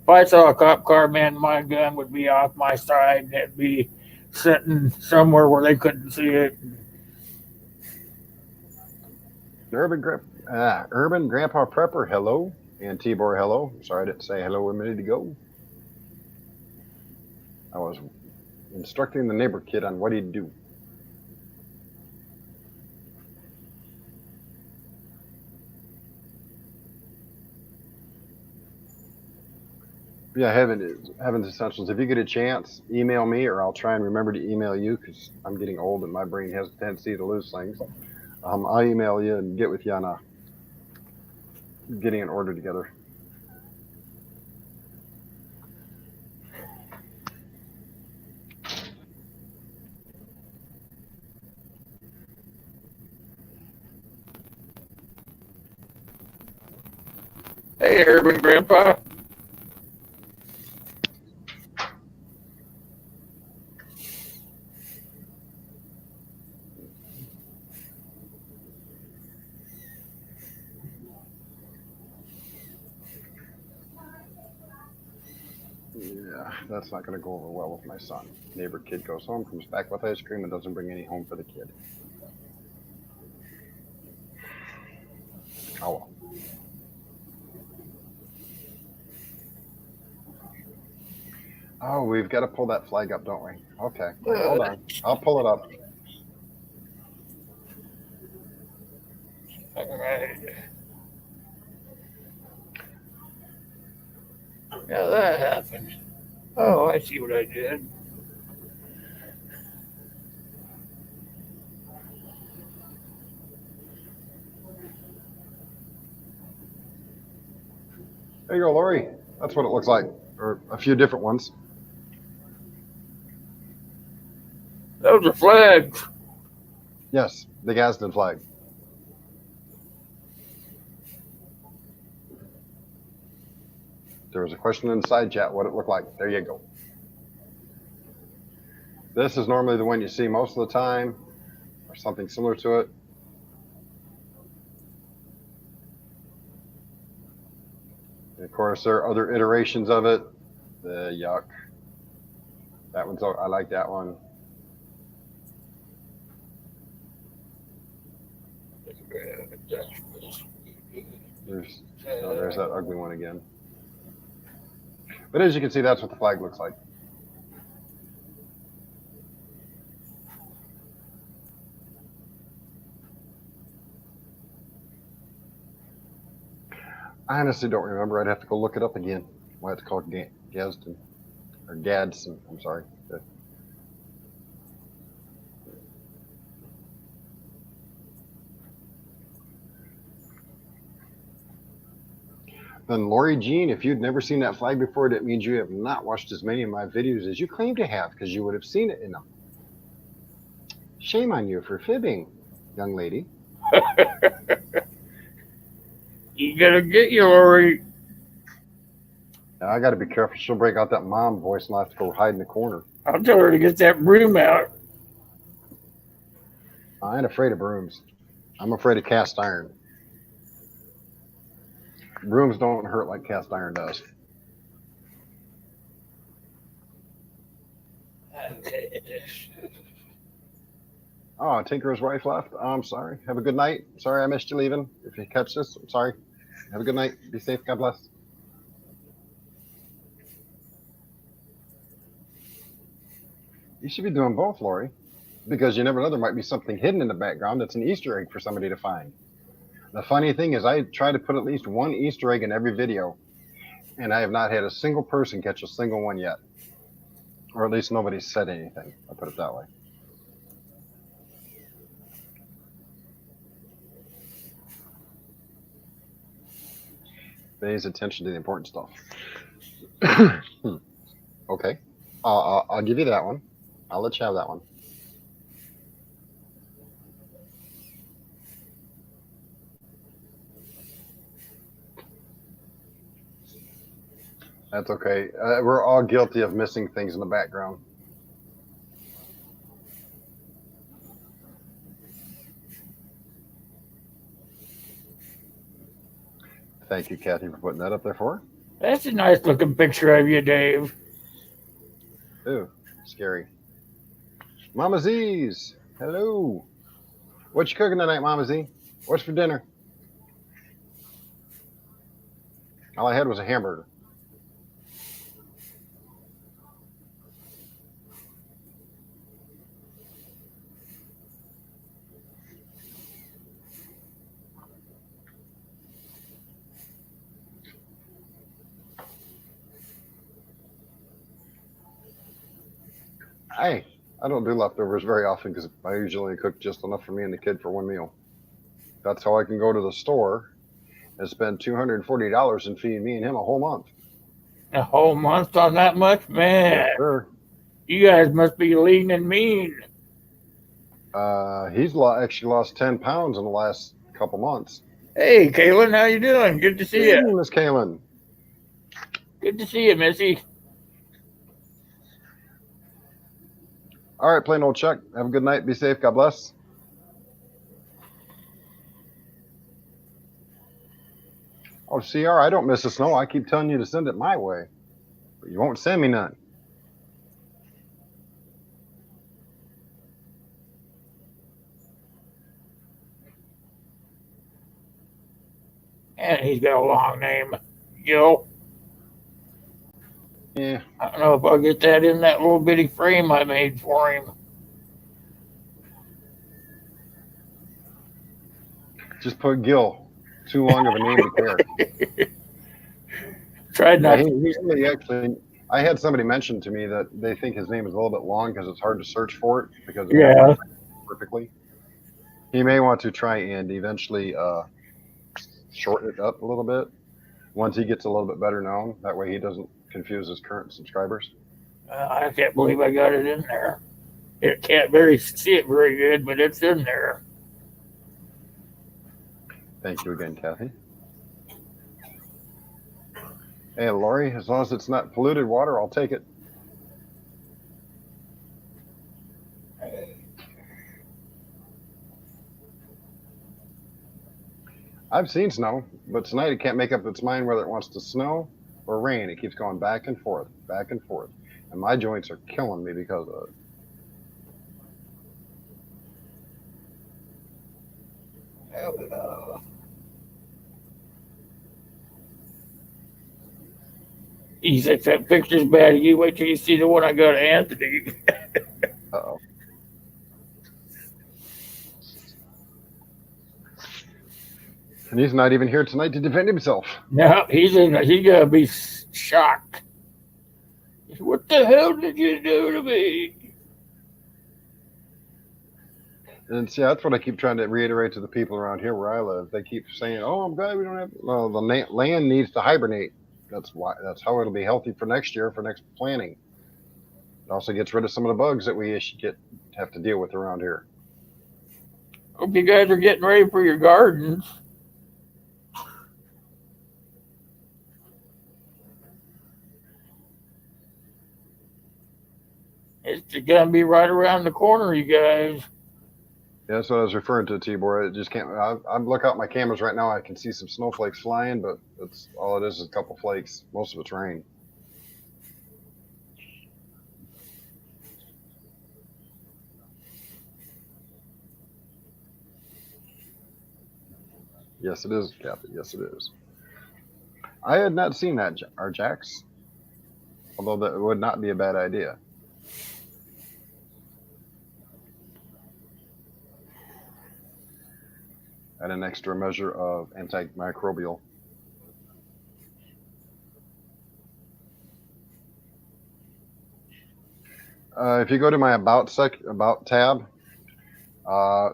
If I saw a cop car, man, my gun would be off my side and it'd be sitting somewhere where they couldn't see it. Urban Grandpa Prepper, hello. And Tibor, hello. Sorry I didn't say hello a minute ago. I was instructing the neighbor kid on what he'd do. Yeah, Heaven's Essentials. If you get a chance, email me, or I'll try and remember to email you because I'm getting old and my brain has a tendency to lose things. I'll email you and get with you on getting an order together. Hey, Urban Grandpa. Yeah, that's not going to go over well with my son. Neighbor kid goes home, comes back with ice cream, and doesn't bring any home for the kid. Oh well. Oh, we've got to pull that flag up, don't we? Okay, hold on. I'll pull it up. All right. Now that happened. Oh, I see what I did. There you go, Lori. That's what it looks like, or a few different ones. Those are flags. Yes, the Gadsden flag. There was a question in the side chat what it looked like. There you go. This is normally the one you see most of the time, or something similar to it. And of course, there are other iterations of it. The yuck. That one's, I like that one. There's that ugly one again. But as you can see, that's what the flag looks like. I honestly don't remember. I'd have to go look it up again. Why it's called Gadsden or Gadsden. I'm sorry. Then Lori Jean, if you'd never seen that flag before, that means you have not watched as many of my videos as you claim to have, because you would have seen it in them. Shame on you for fibbing, young lady. You gotta get you, Lori. Now, I got to be careful. She'll break out that mom voice and I'll have to go hide in the corner. I'll tell her to get that broom out. I ain't afraid of brooms. I'm afraid of cast iron. Brooms don't hurt like cast iron does. Oh, Tinker's wife left. Oh, I'm sorry. Have a good night. Sorry I missed you leaving. If you catch this, I'm sorry. Have a good night. Be safe. God bless. You should be doing both, Lori, because you never know. There might be something hidden in the background that's an Easter egg for somebody to find. The funny thing is, I try to put at least one Easter egg in every video, and I have not had a single person catch a single one yet. Or at least nobody's said anything. I'll put it that way. Pays attention to the important stuff. Okay. I'll give you that one. I'll let you have that one. That's okay. We're all guilty of missing things in the background. Thank you, Kathy, for putting that up there for her. That's a nice looking picture of you, Dave. Ooh, scary. Mama Z's. Hello. What you cooking tonight, Mama Z? What's for dinner? All I had was a hamburger. I don't do leftovers very often because I usually cook just enough for me and the kid for one meal. That's how I can go to the store and spend $240 and feed me and him a whole month. A whole month on that much? Man, Yes, sir. you guys must be lean and mean. He's actually lost 10 pounds in the last couple months. Hey, Kaylin, how you doing? Good to see Good you. evening, Miss Kaylin. Good to see you, Missy. All right, plain old Chuck. Have a good night. Be safe. God bless. Oh, CR, I don't miss the snow. I keep telling you to send it my way, but you won't send me none. And he's got a long name, Joe. Yeah. I don't know if I'll get that in that little bitty frame I made for him. Just put Gil. Too long of a name to care. Tried not Yeah, to. he actually. I had somebody mention to me that they think his name is a little bit long because it's hard to search for it because it Yeah. perfectly. He may want to try and eventually shorten it up a little bit once he gets a little bit better known. That way he doesn't confuse his current subscribers. I can't believe I got it in there. It can't very see it very good, but it's in there. Thank you again, Kathy. Hey, Lori, as long as it's not polluted water, I'll take it. I've seen snow, but tonight it can't make up its mind whether it wants to snow or rain. It keeps going back and forth, back and forth. And my joints are killing me because of it. He said that picture's bad. You wait till you see the one I got of Anthony. Uh-oh. And he's not even here tonight to defend himself. No, he's gonna be shocked. What the hell did you do to me? And see, that's what I keep trying to reiterate to the people around here where I live. They keep saying, "Oh, I'm glad we don't have." Well, the land needs to hibernate. That's why. That's how it'll be healthy for next year, for next planting. It also gets rid of some of the bugs that we have to deal with around here. Hope you guys are getting ready for your gardens. It's gonna be right around the corner, you guys. Yeah, that's what I was referring to, Tibor. It just can't. I look out my cameras right now. I can see some snowflakes flying, but that's all it is a couple flakes. Most of it's rain. Yes, it is, Kathy. Yes, it is. I had not seen that, our Jax, although that would not be a bad idea. Add an extra measure of antimicrobial. If you go to my about tab,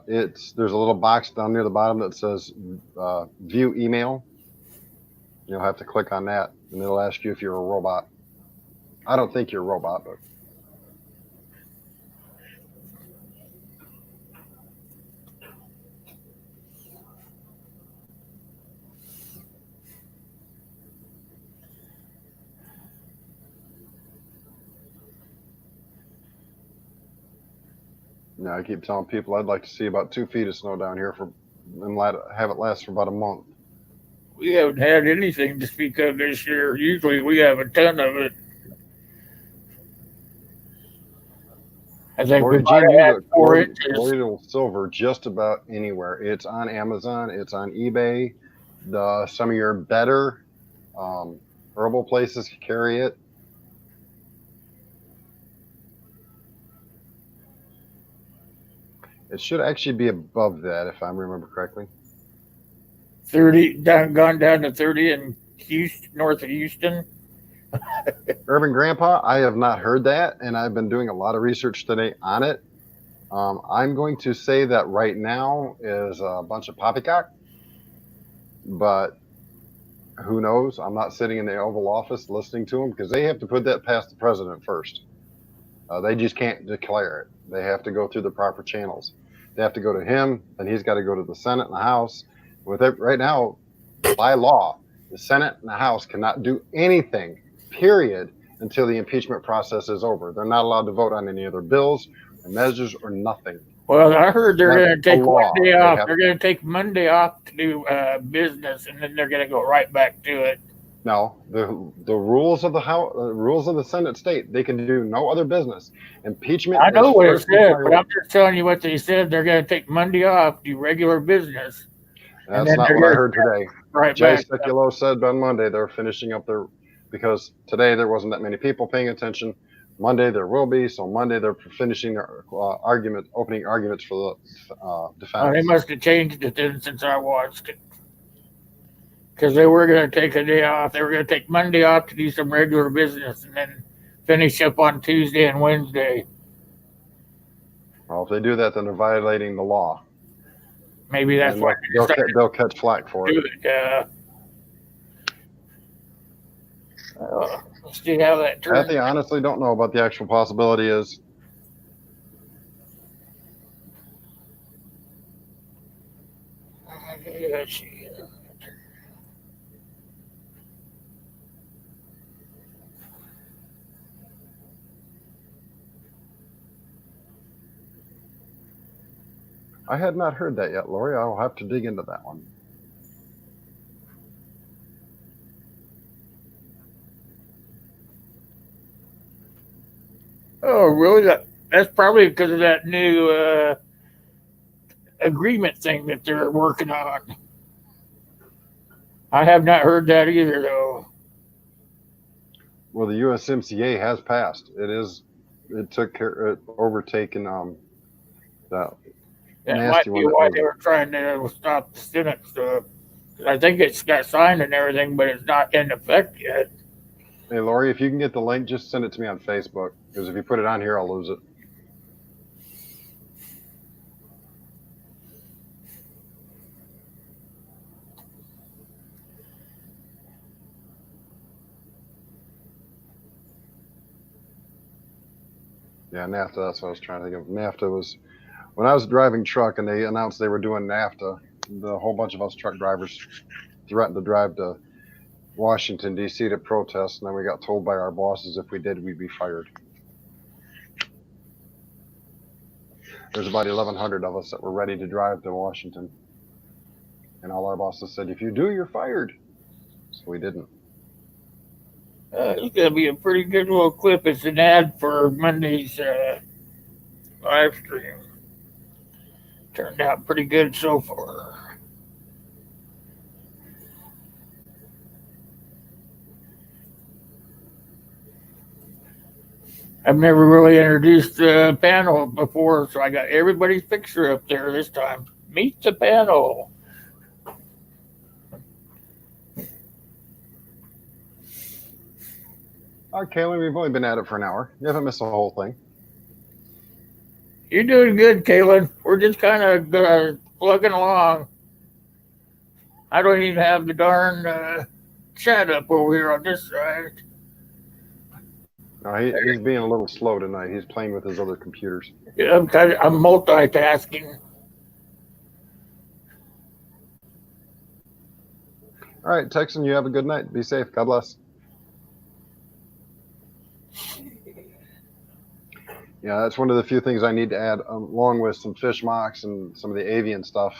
there's a little box down near the bottom that says view email. You'll have to click on that, and it'll ask you if you're a robot. I don't think you're a robot, but I keep telling people I'd like to see about 2 feet of snow down here and have it last for about a month. We haven't had anything to speak of this year. Usually we have a ton of it. I think Lori we Jean, might you have look had 4 inches. colloidal silver just about anywhere. It's on Amazon. It's on eBay. Some of your better herbal places carry it. It should actually be above that, if I remember correctly. 30 gone down to 30 in Houston, north of Houston. Urban Grandpa, I have not heard that, and I've been doing a lot of research today on it. I'm going to say that right now is a bunch of poppycock, but who knows? I'm not sitting in the Oval Office listening to them because they have to put that past the president first. They just can't declare it. They have to go through the proper channels. They have to go to him, and he's got to go to the Senate and the House. With it right now, by law, the Senate and the House cannot do anything, period, until the impeachment process is over. They're not allowed to vote on any other bills or measures or nothing. Well, I heard they're going to take law. 1 day off. They're going to take Monday off to do business, and then they're going to go right back to it. No, the rules of the House, rules of the Senate state, they can do no other business. Impeachment. I know what it first said, priority. but I'm just telling you what they said. They're going to take Monday off, do regular business. That's not what I heard today. Right Jay back. Sekulow said on Monday they're finishing up because today there wasn't that many people paying attention. Monday there will be, so Monday they're finishing their opening arguments for the defense. Oh, they must have changed it then since I watched it. Because they were going to take a day off. They were going to take Monday off to do some regular business and then finish up on Tuesday and Wednesday. Well, if they do that, then they're violating the law. Maybe that's why they'll catch flack for it. Let's see how that turns. Kathy, I honestly don't know about the actual possibility is. Let's see. I had not heard that yet, Lori. I'll have to dig into that one. Oh, really? That's probably because of that new agreement thing that they're working on. I have not heard that either, though. Well, the USMCA has passed. It took care. It overtaken that. That might be why they were trying to stop the Senate stuff. I think it's got signed and everything, but it's not in effect yet. Hey, Lori, if you can get the link, just send it to me on Facebook. Because if you put it on here, I'll lose it. Yeah, NAFTA, that's what I was trying to think of. NAFTA was, when I was driving truck and they announced they were doing NAFTA, the whole bunch of us truck drivers threatened to drive to Washington, D.C. to protest, and then we got told by our bosses if we did, we'd be fired. there's about 1,100 of us that were ready to drive to Washington. And all our bosses said, if you do, you're fired. So we didn't. It's gonna be a pretty good little clip. It's an ad for Monday's live stream. Turned out pretty good so far. I've never really introduced the panel before, so I got everybody's picture up there this time. Meet the panel. Kaylin, we've only been at it for an hour. You haven't missed the whole thing. You're doing good, Kaylin. We're just kind of plugging along. I don't even have the darn chat up over here on this side. No, he's being a little slow tonight. He's playing with his other computers. Yeah, I'm multitasking. All right, Texan, you have a good night. Be safe. God bless. Yeah, that's one of the few things I need to add, along with some fish mocks and some of the avian stuff.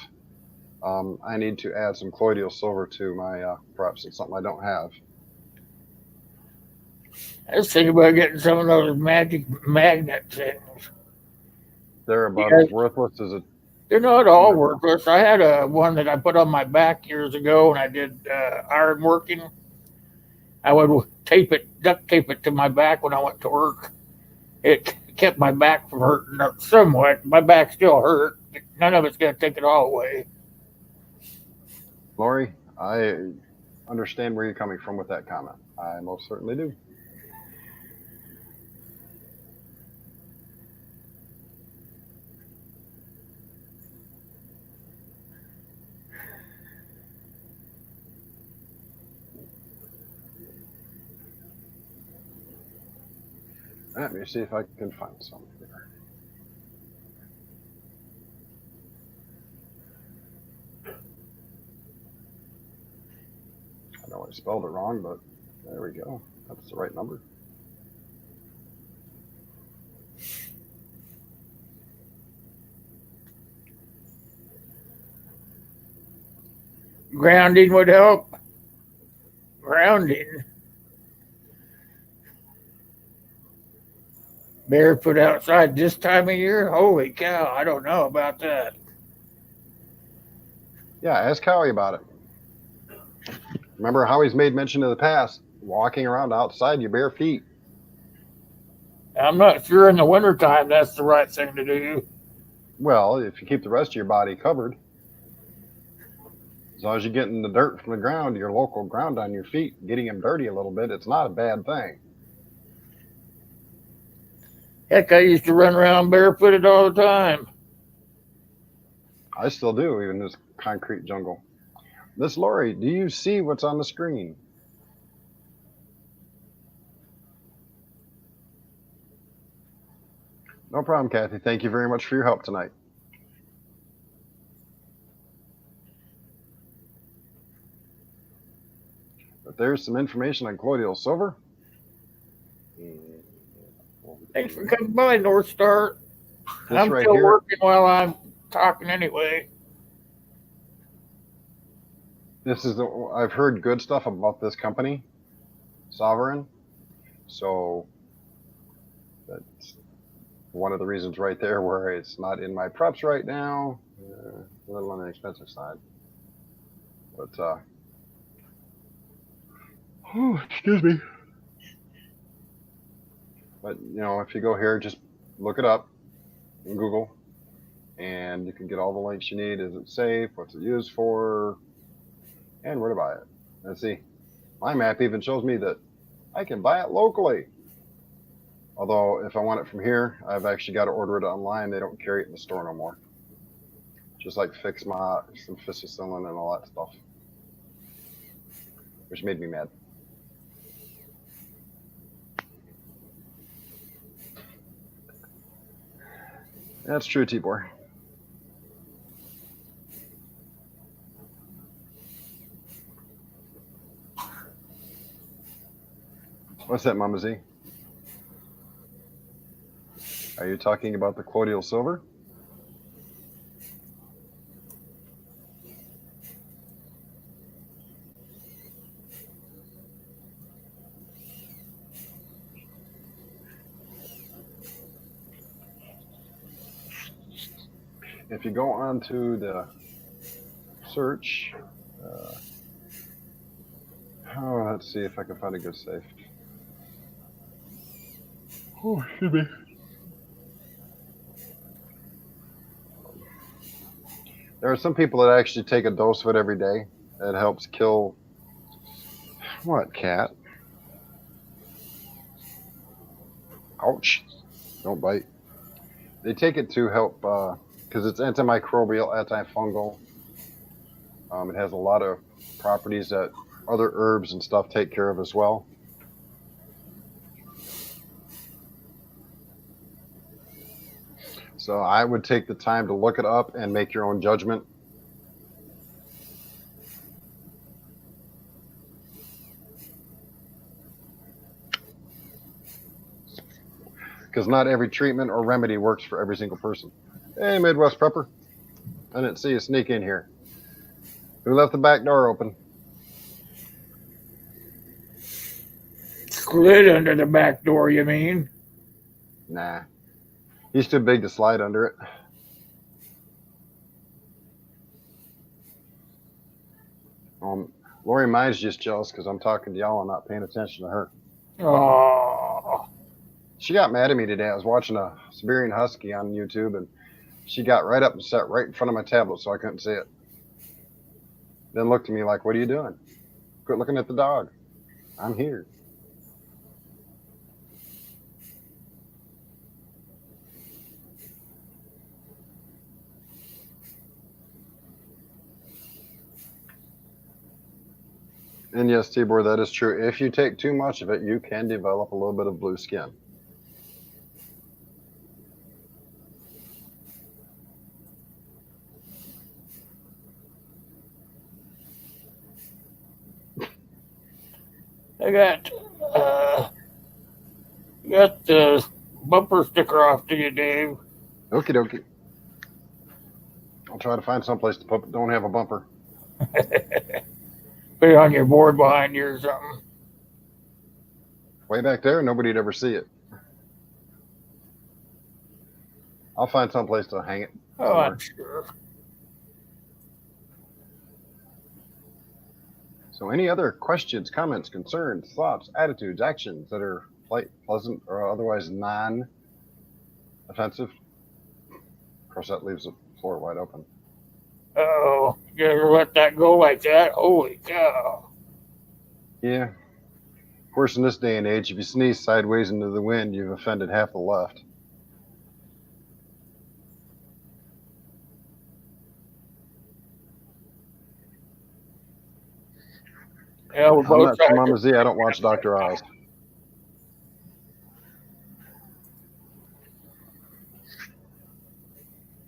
I need to add some colloidal silver to my preps. It's something I don't have. I was thinking about getting some of those magic magnet things. They're about as worthless as a. They're not all worthless. I had one that I put on my back years ago when I did iron working. I would duct tape it to my back when I went to work. It kept my back from hurting somewhat. My back still hurt. None of it's going to take it all away. Lori, I understand where you're coming from with that comment. I most certainly do. Let me see if I can find some here. I know I spelled it wrong, but there we go. That's the right number. Grounding would help. Grounding. Barefoot outside this time of year? Holy cow, I don't know about that. Yeah, ask Howie about it. Remember, Howie's made mention in the past, walking around outside your bare feet. I'm not sure in the wintertime that's the right thing to do. Well, if you keep the rest of your body covered, as long as you're getting the dirt from the ground, your local ground on your feet, getting them dirty a little bit, it's not a bad thing. Heck, I used to run around barefooted all the time. I still do, even in this concrete jungle. Miss Lori, do you see what's on the screen? No problem, Kathy. Thank you very much for your help tonight. But there's some information on colloidal silver. Thanks for coming by, North Star. I'm right still here, working while I'm talking anyway. this is I've heard good stuff about this company, Sovereign. So that's one of the reasons right there where it's not in my preps right now. A little on the expensive side. But excuse me. But you know, if you go here, just look it up in Google, and you can get all the links you need. Is it safe? What's it used for? And where to buy it. Let's see. My map even shows me that I can buy it locally. Although if I want it from here, I've actually got to order it online. They don't carry it in the store no more. Just like Fixma, some Fisicillin and all that stuff. Which made me mad. That's true, Tibor. What's that, Mama Z? Are you talking about the colloidal silver? if you go onto the search, let's see if I can find a good safe. Oh, excuse me. There are some people that actually take a dose of it every day. It helps kill what, cat? Ouch! Don't bite. They take it to help because it's antimicrobial, antifungal. It has a lot of properties that other herbs and stuff take care of as well. So I would take the time to look it up and make your own judgment. Because not every treatment or remedy works for every single person. Hey, Midwest Prepper. I didn't see you sneak in here. Who left the back door open? Slid under the back door, you mean? Nah. He's too big to slide under it. Lori, mine's just jealous because I'm talking to y'all and not paying attention to her. Oh. She got mad at me today. I was watching a Siberian Husky on YouTube, and she got right up and sat right in front of my tablet so I couldn't see it. Then looked at me like, what are you doing? Quit looking at the dog. I'm here. And yes, Tibor, that is true. If you take too much of it, you can develop a little bit of blue skin. I got the bumper sticker off to you, Dave. Okie dokie. I'll try to find someplace to put. Don't have a bumper. Put it on your board behind you or something. Way back there, nobody'd ever see it. I'll find someplace to hang it. Oh, I'm sure. So, any other questions, comments, concerns, thoughts, attitudes, actions that are pleasant or otherwise non-offensive? Of course, that leaves the floor wide open. Oh, you ever let that go like that? Holy cow. Yeah. Of course, in this day and age, if you sneeze sideways into the wind, you've offended half the left. Yeah, we're I'm both not sure, Mama Z. I don't watch Dr. Oz.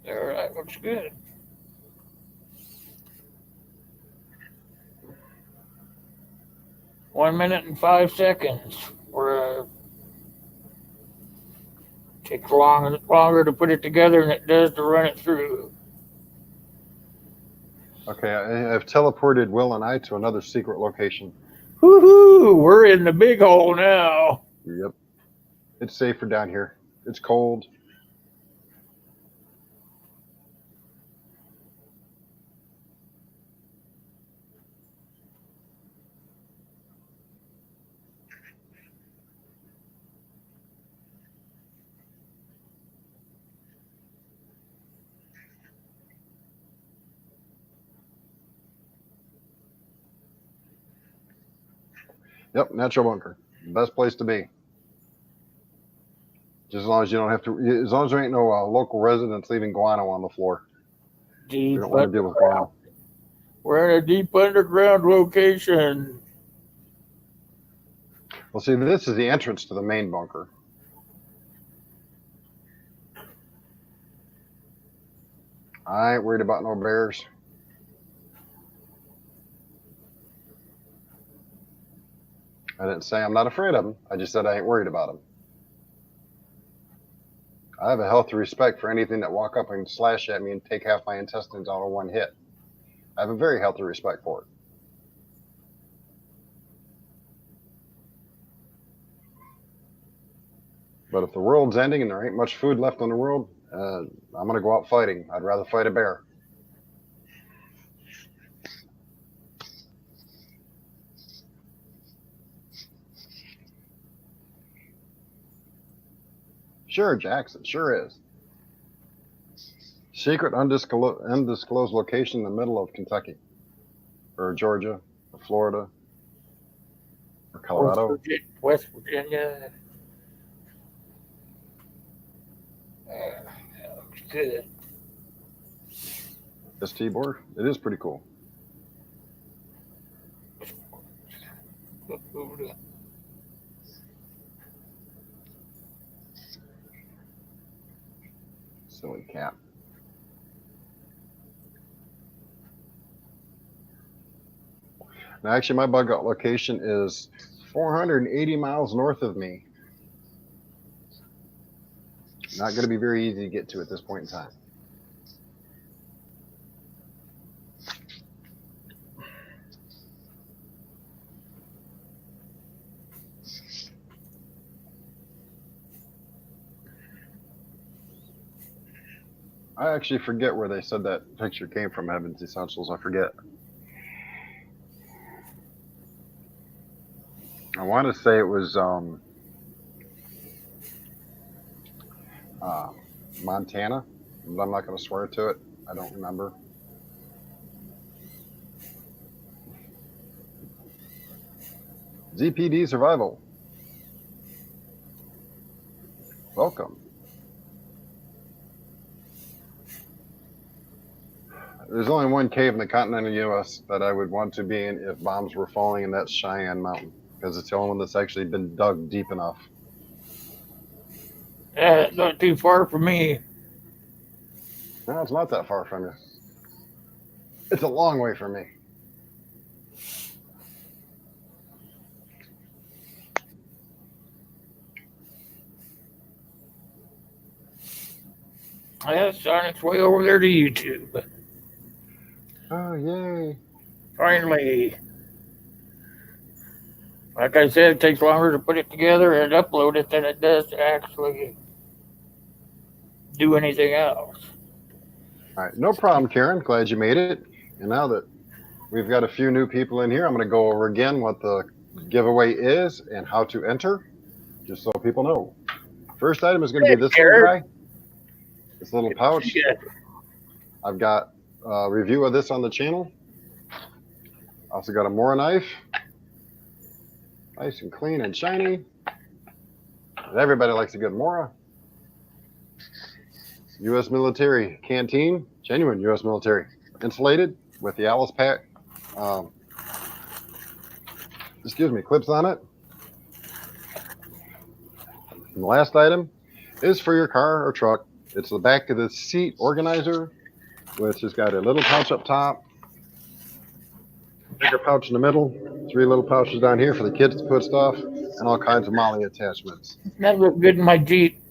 There, that looks good. One minute and 5 seconds. Takes longer to put it together than it does to run it through. Okay, I've teleported Will and I to another secret location. Woohoo! We're in the big hole now. Yep. It's safer down here. It's cold. Yep, natural bunker. Best place to be. Just as long as you don't have to, as long as there ain't no local residents leaving guano on the floor. Deep We don't want to deal with guano. We're in a deep underground location. Well, see, this is the entrance to the main bunker. I ain't worried about no bears. I didn't say I'm not afraid of them. I just said I ain't worried about them. I have a healthy respect for anything that walk up and slash at me and take half my intestines out in one hit. I have a very healthy respect for it. But if the world's ending and there ain't much food left in the world, I'm going to go out fighting. I'd rather fight a bear. Sure, Jackson, sure is. Secret undisclosed location in the middle of Kentucky, or Georgia, or Florida, or Colorado. West Virginia. Good. ST board. It is pretty cool. Silly cat. Now, actually, my bug out location is 480 miles north of me. Not going to be very easy to get to at this point in time. I actually forget where they said that picture came from, Evans Essentials. I forget. I want to say it was Montana, but I'm not going to swear to it. I don't remember. ZPD Survival. Welcome. There's only one cave in the continental U.S. that I would want to be in if bombs were falling, and that's Cheyenne Mountain, because it's the only one that's actually been dug deep enough. Yeah, it's not too far from me. No, it's not that far from you. It's a long way from me. Yeah, it's on its way over there to YouTube. Oh, yay. Finally. Like I said, it takes longer to put it together and upload it than it does to actually do anything else. All right, no problem, Karen. Glad you made it. And now that we've got a few new people in here, I'm going to go over again what the giveaway is and how to enter, just so people know. First item is going to be this little guy, this little pouch. I've got a review of this on the channel. Also got a Mora knife, nice and clean and shiny. And everybody likes a good Mora. U.S. military canteen, genuine U.S. military, insulated with the Alice pack. Clips on it. And the last item is for your car or truck. It's the back of the seat organizer, which has got a little pouch up top, bigger pouch in the middle, 3 little pouches down here for the kids to put stuff, and all kinds of molly attachments. That looked good in my Jeep.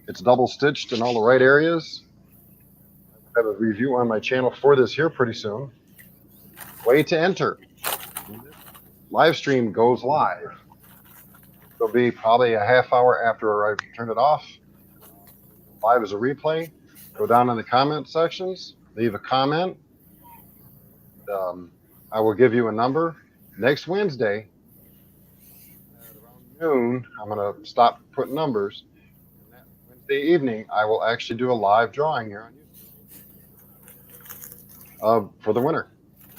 It's double stitched in all the right areas. I have a review on my channel for this here pretty soon. Way to enter. Live stream goes live. It'll be probably a half hour after I turn it off. Live as a replay. Go down in the comment sections, leave a comment. I will give you a number. Next Wednesday, at around noon, I'm going to stop putting numbers. And that Wednesday evening, I will actually do a live drawing here on YouTube for the winner.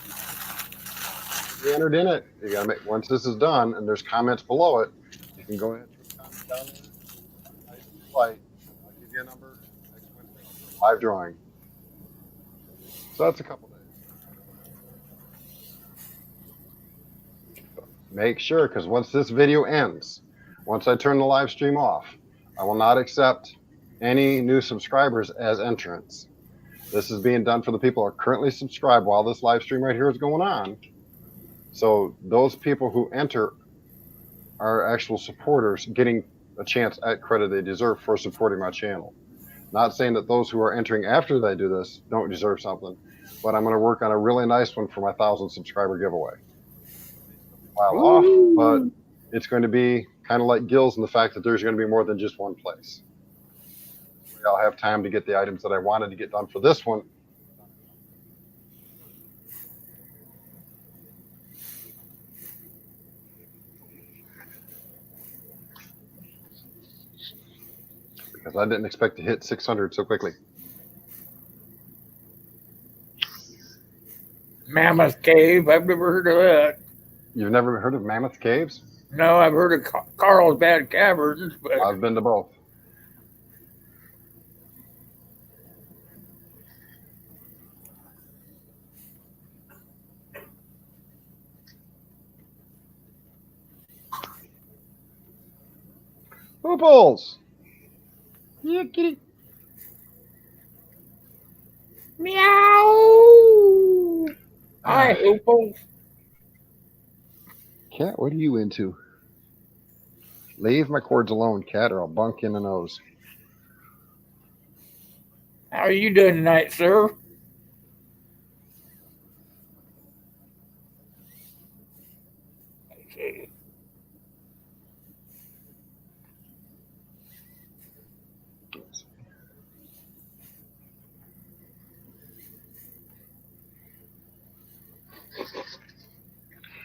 If you entered in it, you got to make, once this is done and there's comments below it, you can go ahead and put comments down there. I'll give you a number next Wednesday. I'll do a live drawing. So that's a couple days. Make sure, because once this video ends, once I turn the live stream off, I will not accept any new subscribers as entrants. This is being done for the people who are currently subscribed while this live stream right here is going on. So those people who enter are actual supporters getting a chance at credit they deserve for supporting my channel. Not saying that those who are entering after they do this don't deserve something, but I'm going to work on a really nice one for my 1,000 subscriber giveaway. While off, but it's going to be kind of like Gills in the fact that there's going to be more than just one place. I'll have time to get the items that I wanted to get done for this one. Because I didn't expect to hit 600 so quickly. Mammoth Cave. I've never heard of that. You've never heard of Mammoth Caves? No, I've heard of Carlsbad Caverns, but I've been to both. Hooples! Yeah, kitty. meow. Hi, Opal. Cat, what are you into? Leave my cords alone, cat, or I'll bunk you in the nose. How are you doing tonight, sir? Okay.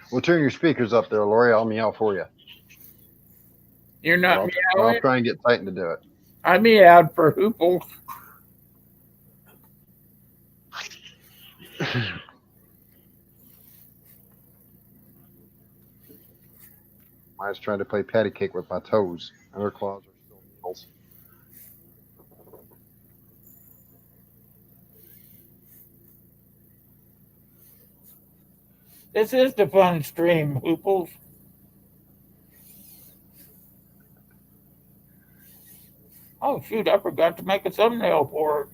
Well, turn your speakers up there, Lori. I'll meow for you. You're not I'll meowing? try and get Titan to do it. I meowed for Hoople. I was trying to play patty cake with my toes, and her claws are still needles. This is the fun stream, Hooples. Oh, shoot, I forgot to make a thumbnail for it.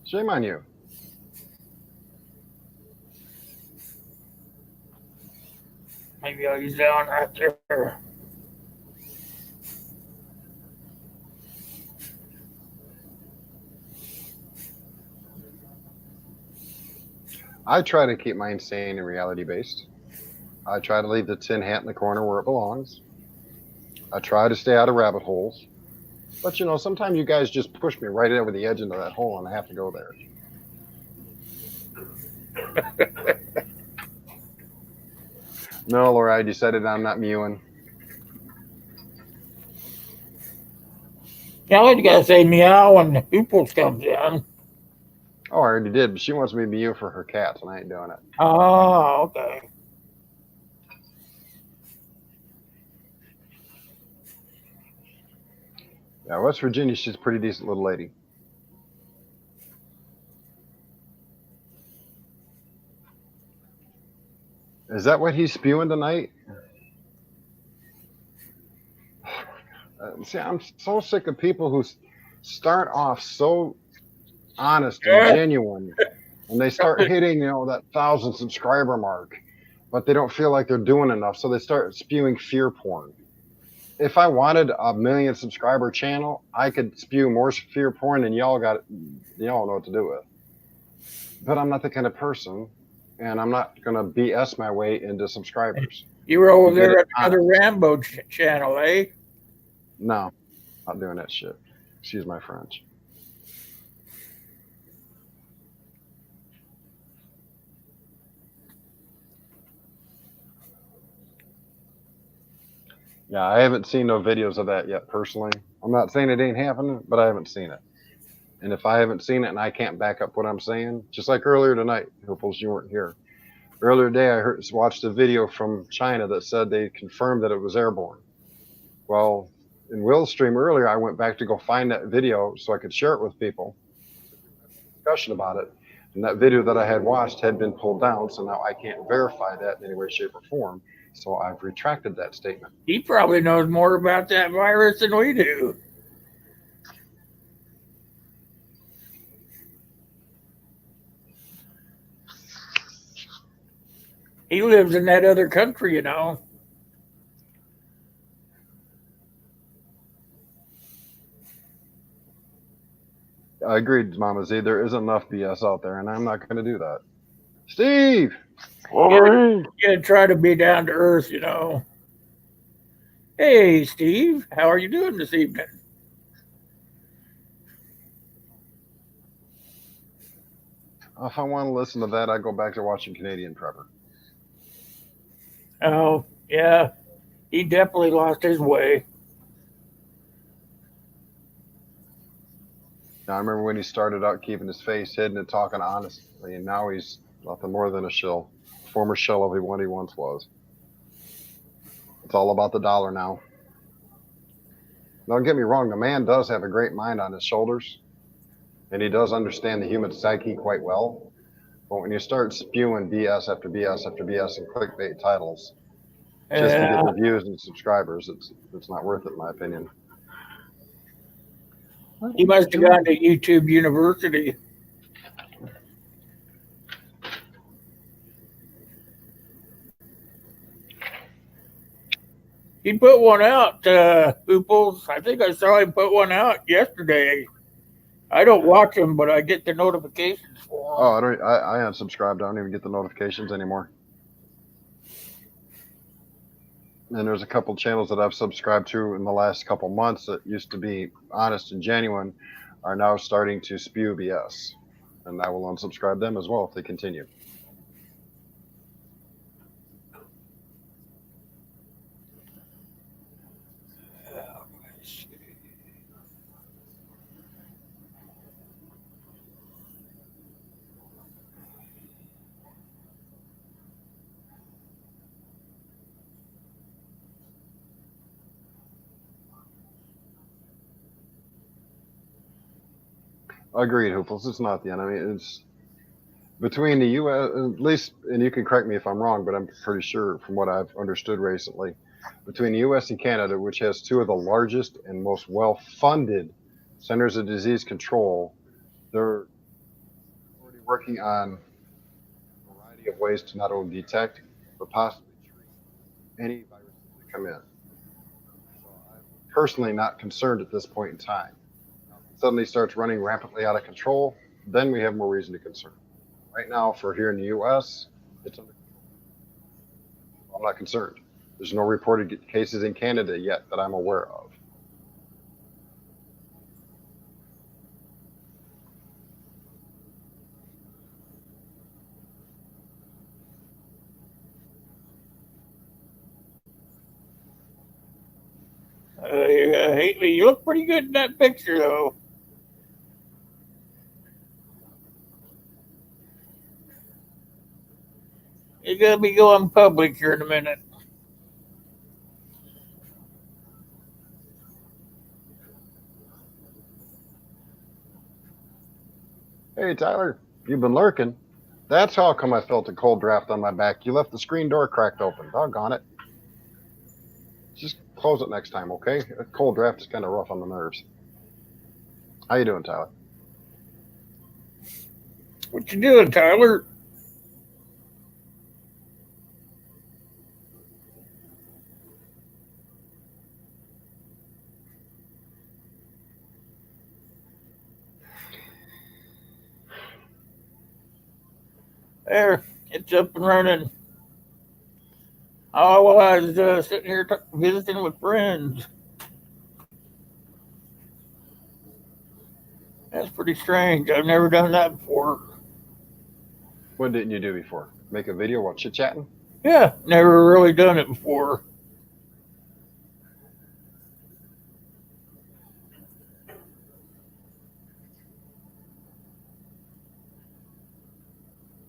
Shame on you. Maybe I'll use that one right there. I try to keep mine sane and reality based. I try to leave the tin hat in the corner where it belongs. I try to stay out of rabbit holes. But you know, sometimes you guys just push me right over the edge into that hole and I have to go there. No, Laura, I decided I'm not mewing. Yeah, I was going to say meow when Hooples comes in. Oh, I already did, but she wants me to mew for her cats, and I ain't doing it. Oh, okay. Yeah, West Virginia, she's a pretty decent little lady. Is that what he's spewing tonight? See, I'm so sick of people who start off so honest and genuine, and they start hitting, you know, that 1,000 subscriber mark, but they don't feel like they're doing enough, so they start spewing fear porn. If I wanted a 1 million subscriber channel, I could spew more fear porn than y'all know what to do with. But I'm not the kind of person, and I'm not gonna BS my way into subscribers. You were over there at another Rambo channel, eh? No, not doing that shit. Excuse my French. Yeah, I haven't seen no videos of that yet personally. I'm not saying it ain't happening, but I haven't seen it. And if I haven't seen it and I can't back up what I'm saying, just like earlier tonight, hopefully you weren't here. Earlier today, I watched a video from China that said they confirmed that it was airborne. Well, in Will's stream earlier, I went back to go find that video so I could share it with people. Discussion about it. And that video that I had watched had been pulled down, so now I can't verify that in any way, shape, or form. So I've retracted that statement. He probably knows more about that virus than we do. He lives in that other country, you know. I agreed, Mama Z. There isn't enough BS out there, and I'm not going to do that. Steve! You gotta try to be down to earth, you know. Hey, Steve, how are you doing this evening? If I want to listen to that, I go back to watching Canadian Prepper. Oh, yeah. He definitely lost his way. Now, I remember when he started out keeping his face hidden and talking honestly, and now he's nothing more than a shill, a former shell of what he once was. It's all about the dollar now. Don't get me wrong, the man does have a great mind on his shoulders, and he does understand the human psyche quite well. But when you start spewing BS after BS after BS and clickbait titles just to get Yeah. the views and subscribers, it's not worth it, in my opinion. He must have gone to YouTube University. He put one out, Ooples. I think I saw him put one out yesterday. I don't watch them, but I get the notifications for Oh, them. I unsubscribed. I don't even get the notifications anymore. And there's a couple channels that I've subscribed to in the last couple months that used to be honest and genuine are now starting to spew BS. And I will unsubscribe them as well if they continue. Agreed, Hooples. It's not the end. I mean, it's between the U.S. at least, and you can correct me if I'm wrong, but I'm pretty sure from what I've understood recently, between the U.S. and Canada, which has two of the largest and most well-funded centers of disease control, they're already working on a variety of ways to not only detect but possibly treat any viruses that come in. So I'm personally not concerned at this point in time. Now, if it suddenly starts running rapidly out of control, then we have more reason to concern. Right now, for here in the U.S., it's under control. I'm not concerned. There's no reported cases in Canada yet that I'm aware of. You look pretty good in that picture, though. You're gonna be going public here in a minute. Hey, Tyler, you've been lurking. That's how come I felt a cold draft on my back. You left the screen door cracked open. Doggone it. Just close it next time, okay? A cold draft is kind of rough on the nerves. How you doing, Tyler? What you doing, Tyler? There, it's up and running. Oh, well, I was sitting here visiting with friends. That's pretty strange. I've never done that before. What didn't you do before? Make a video while chit chatting? Yeah, never really done it before.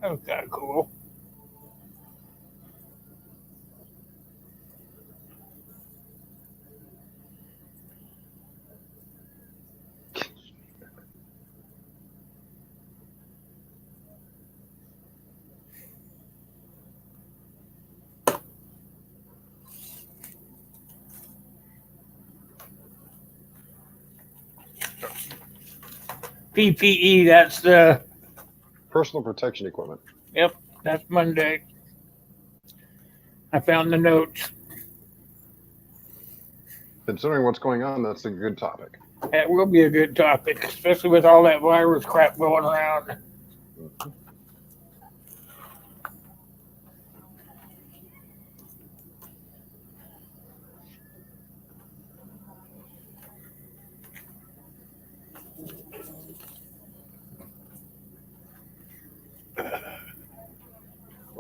That was kind of cool. PPE, that's the, Personal protection equipment. yep, that's Monday. I found the notes. Considering what's going on, that's a good topic. That will be a good topic, especially with all that virus crap going around. Mhm.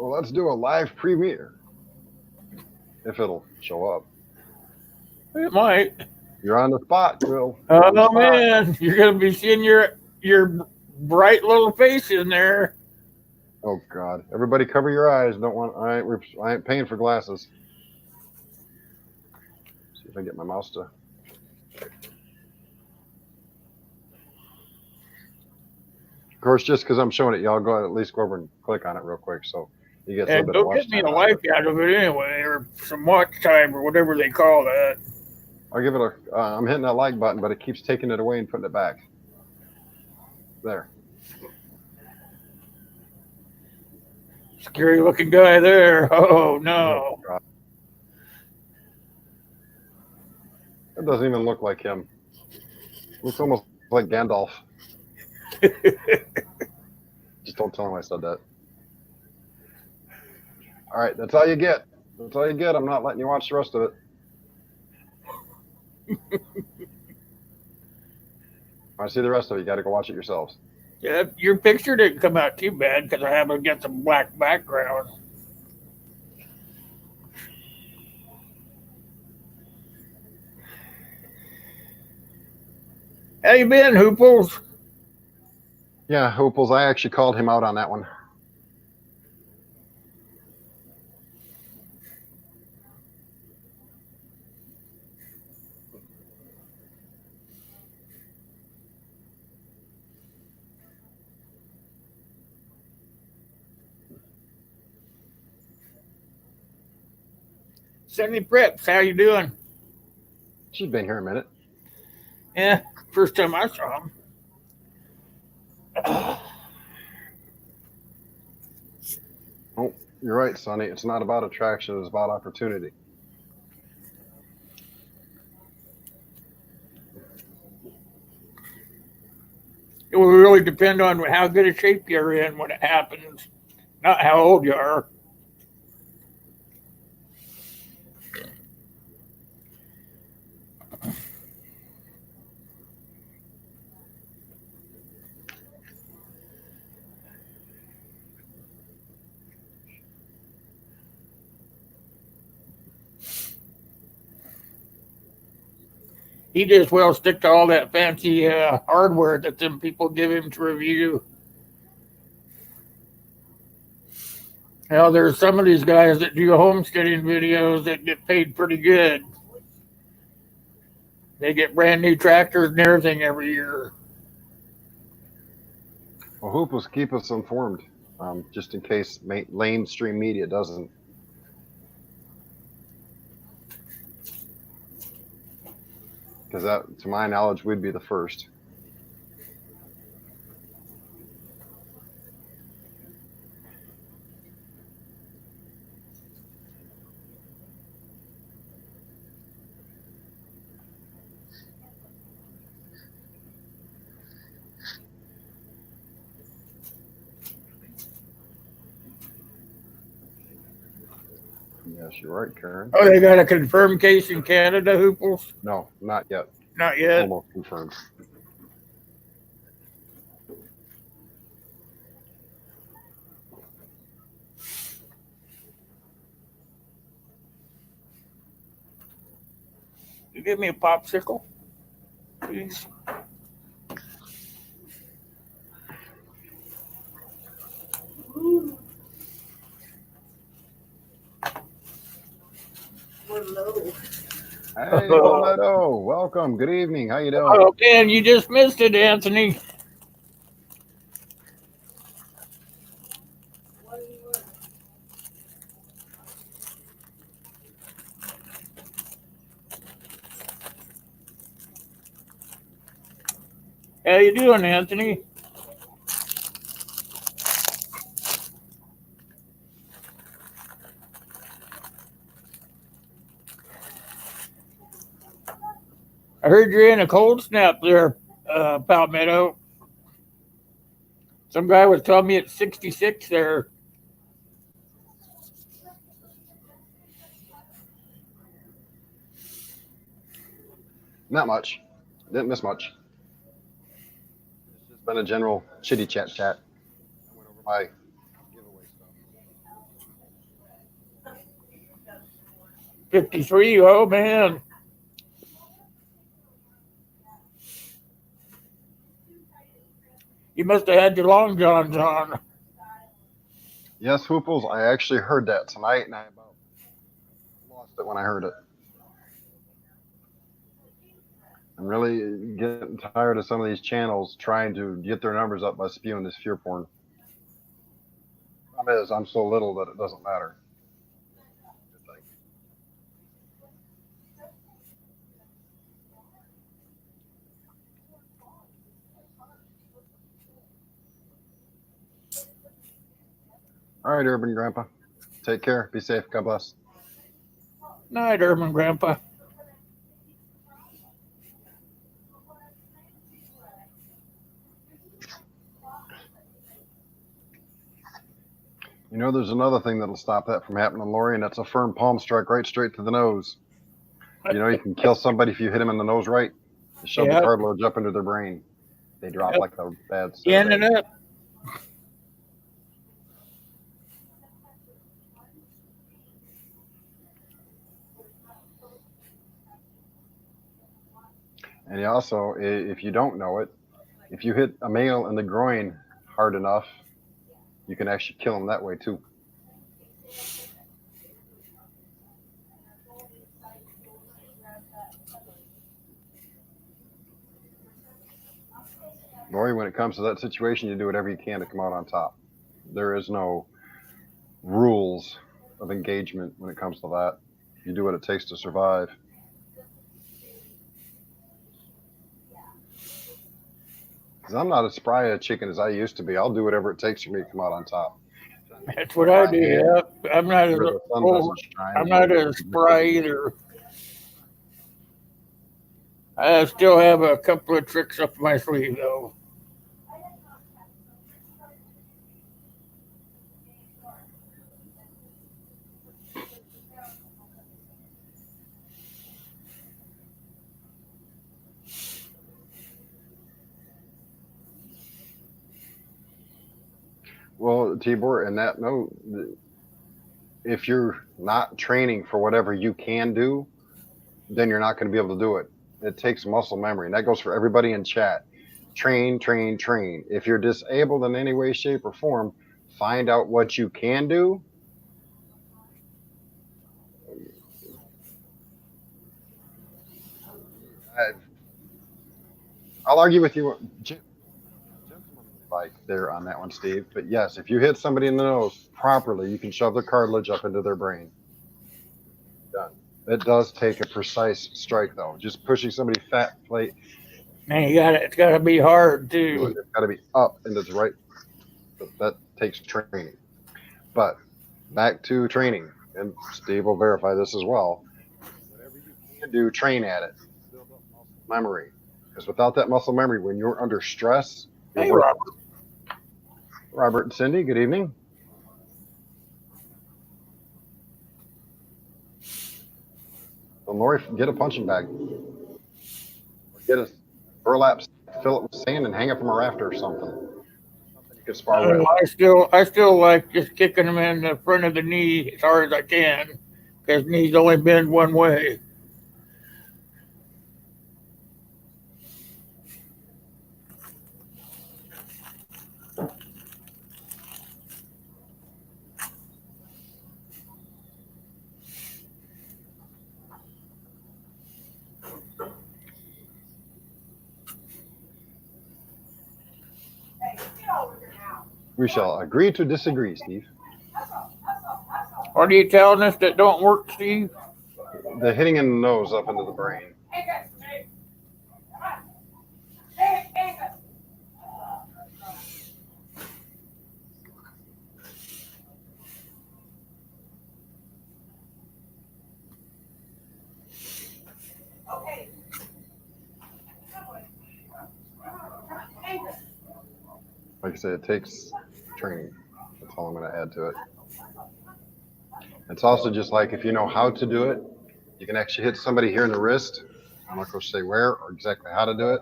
Well, let's do a live premiere. If it'll show up. It might. You're on the spot, Will. You're on the Oh spot. man, you're gonna be seeing your bright little face in there. Oh God! Everybody, cover your eyes. Don't want. I ain't paying for glasses. See if I can get my mouse to. Of course, just because I'm showing it, y'all go at least go over and click on it real quick, so you get a little And bit of go watch get me time a out of like it. out of it anyway, or some watch time, or whatever they call that. I'll give it a. I'm hitting that like button, but it keeps taking it away and putting it back. There. Scary looking guy there. Oh no. God. That doesn't even look like him. Looks almost like Gandalf. Just don't tell him I said that. All right, that's all you get. That's all you get. I'm not letting you watch the rest of it. I see the rest of it. You got to go watch it yourselves. Yeah, your picture didn't come out too bad because I haven't got some black background. How you been, Hooples? Yeah, Hooples. I actually called him out on that one. Cindy Preps, how you doing? She's been here a minute. Yeah, first time I saw him. Oh, you're right, Sonny. It's not about attraction. It's about opportunity. It will really depend on how good a shape you're in when it happens, not how old you are. He just well stick to all that fancy hardware that them people give him to review. Now, there's some of these guys that do homesteading videos that get paid pretty good. They get brand new tractors and everything every year. Well, Hooples, keep us informed, just in case mainstream media doesn't. Because that, to my knowledge, would be the first. Yes, you're right, Karen. Oh, they got a confirmed case in Canada, Hooples? No, not yet. Not yet. Almost confirmed. You give me a popsicle, please. Hey, Palmetto, welcome. Good evening. How you doing? Oh, man, you just missed it, Anthony. How you doing, Anthony? I heard you're in a cold snap there, Palmetto. Some guy was telling me it's 66 there. Not much. Didn't miss much. It's just been a general chitty chat. I went over my giveaway stuff. 53. Oh man. You must have had your long johns on. Yes, Hooples, I actually heard that tonight, and I about lost it when I heard it. I'm really getting tired of some of these channels trying to get their numbers up by spewing this fear porn. Problem is, I'm so little that it doesn't matter. Good thing. All right, Urban Grandpa. Take care. Be safe. God bless. Night, Urban Grandpa. You know, there's another thing that'll stop that from happening, Lori, and that's a firm palm strike right straight to the nose. You know, you can kill somebody if you hit them in the nose right. You shove the Yep. cartilage up into their brain. They drop Yep. like a bad Ending Saturday. up. And you also, if you don't know it, if you hit a male in the groin hard enough, you can actually kill him that way too. Lori, when it comes to that situation, you do whatever you can to come out on top. There is no rules of engagement when it comes to that. You do what it takes to survive. Because I'm not as spry a chicken as I used to be. I'll do whatever it takes for me to come out on top. That's what I do. Yep. I'm not as Where the sun old. doesn't shine. I'm not as spry either. I still have a couple of tricks up my sleeve though. Well, Tibor, and that note, if you're not training for whatever you can do, then you're not going to be able to do it. It takes muscle memory, and that goes for everybody in chat. Train, train, train. If you're disabled in any way, shape, or form, find out what you can do. I'll argue with you, like there on that one, Steve. But yes, if you hit somebody in the nose properly, you can shove the cartilage up into their brain. Done. It does take a precise strike, though. Just pushing somebody fat plate, Man, it's got to be hard too. it's got to be up into the right. But that takes training. But back to training, and Steve will verify this as well. Whatever you can do, train at it. Build up muscle memory. Because without that muscle memory, when you're under stress, you're Hey, worthless. Robert. Robert and Cindy, good evening. Well, Lori, get a punching bag. Or get a burlap, fill it with sand, and hang it from a rafter or something. Something you can spar with. I still like just kicking them in the front of the knee as hard as I can, because knees only bend one way. We shall agree to disagree, Steve. What are you telling us that don't work, Steve? The hitting in the nose up into the brain. Like I said, it takes training. That's all I'm going to add to it. It's also just like if you know how to do it, you can actually hit somebody here in the wrist. I'm not going to say where or exactly how to do it.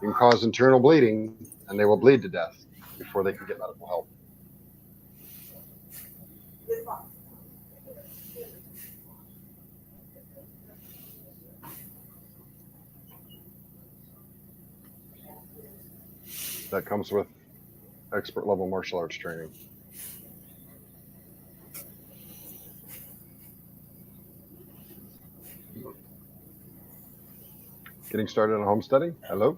You can cause internal bleeding, and they will bleed to death before they can get medical help. that comes with expert level martial arts training. Getting started on homesteading? Hello?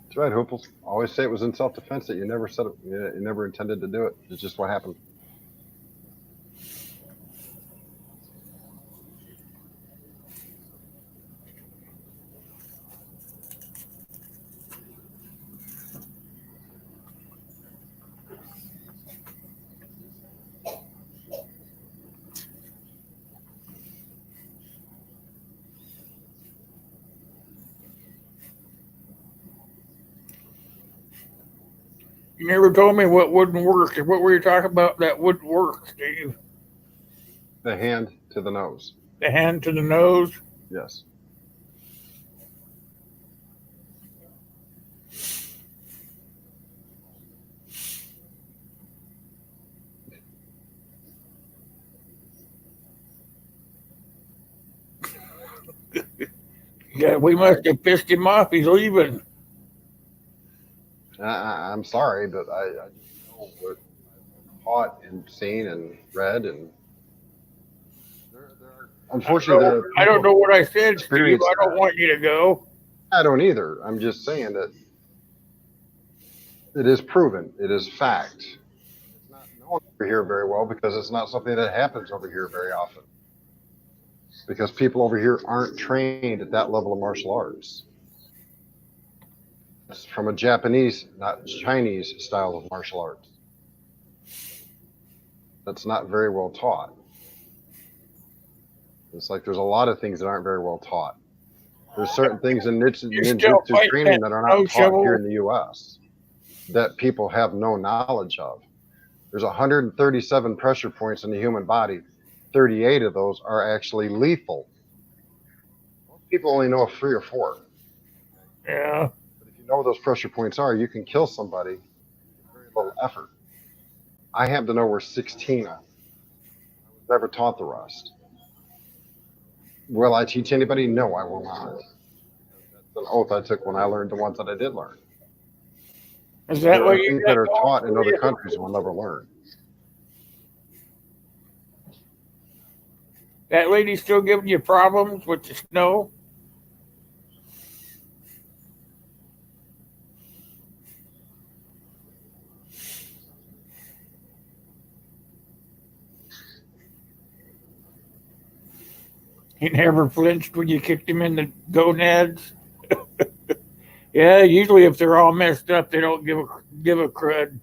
That's right, Hooples. Always say it was in self-defense that you never said it, you never intended to do it. It's just what happened. You never told me what wouldn't work. What were you talking about that wouldn't work, Steve? The hand to the nose. The hand to the nose? Yes. Yeah, we must have pissed him off. He's leaving. I'm sorry, but I just know what I've taught and seen and read, and unfortunately, I don't know what I said, Steve. I don't that. want you to go. I don't either. I'm just saying that it is proven. It is fact. It's not known over here very well because it's not something that happens over here very often. Because people over here aren't trained at that level of martial arts. It's from a Japanese, not Chinese style of martial arts. That's not very well taught. It's like there's a lot of things that aren't very well taught. There's certain things in ninjutsu training that are not taught here in the U.S. that people have no knowledge of. There's 137 pressure points in the human body. 38 of those are actually lethal. Most people only know of 3 or 4. Yeah. But if you know where those pressure points are, you can kill somebody with very little effort. I happen to know where 16 are. I was never taught the rest. Will I teach anybody? No, I will not. That's an oath I took when I learned the ones that I did learn. Is that what you things that are taught in other countries will never learn? That lady's still giving you problems with the snow? He never flinched when you kicked him in the gonads. Yeah, usually if they're all messed up, they don't give a crud.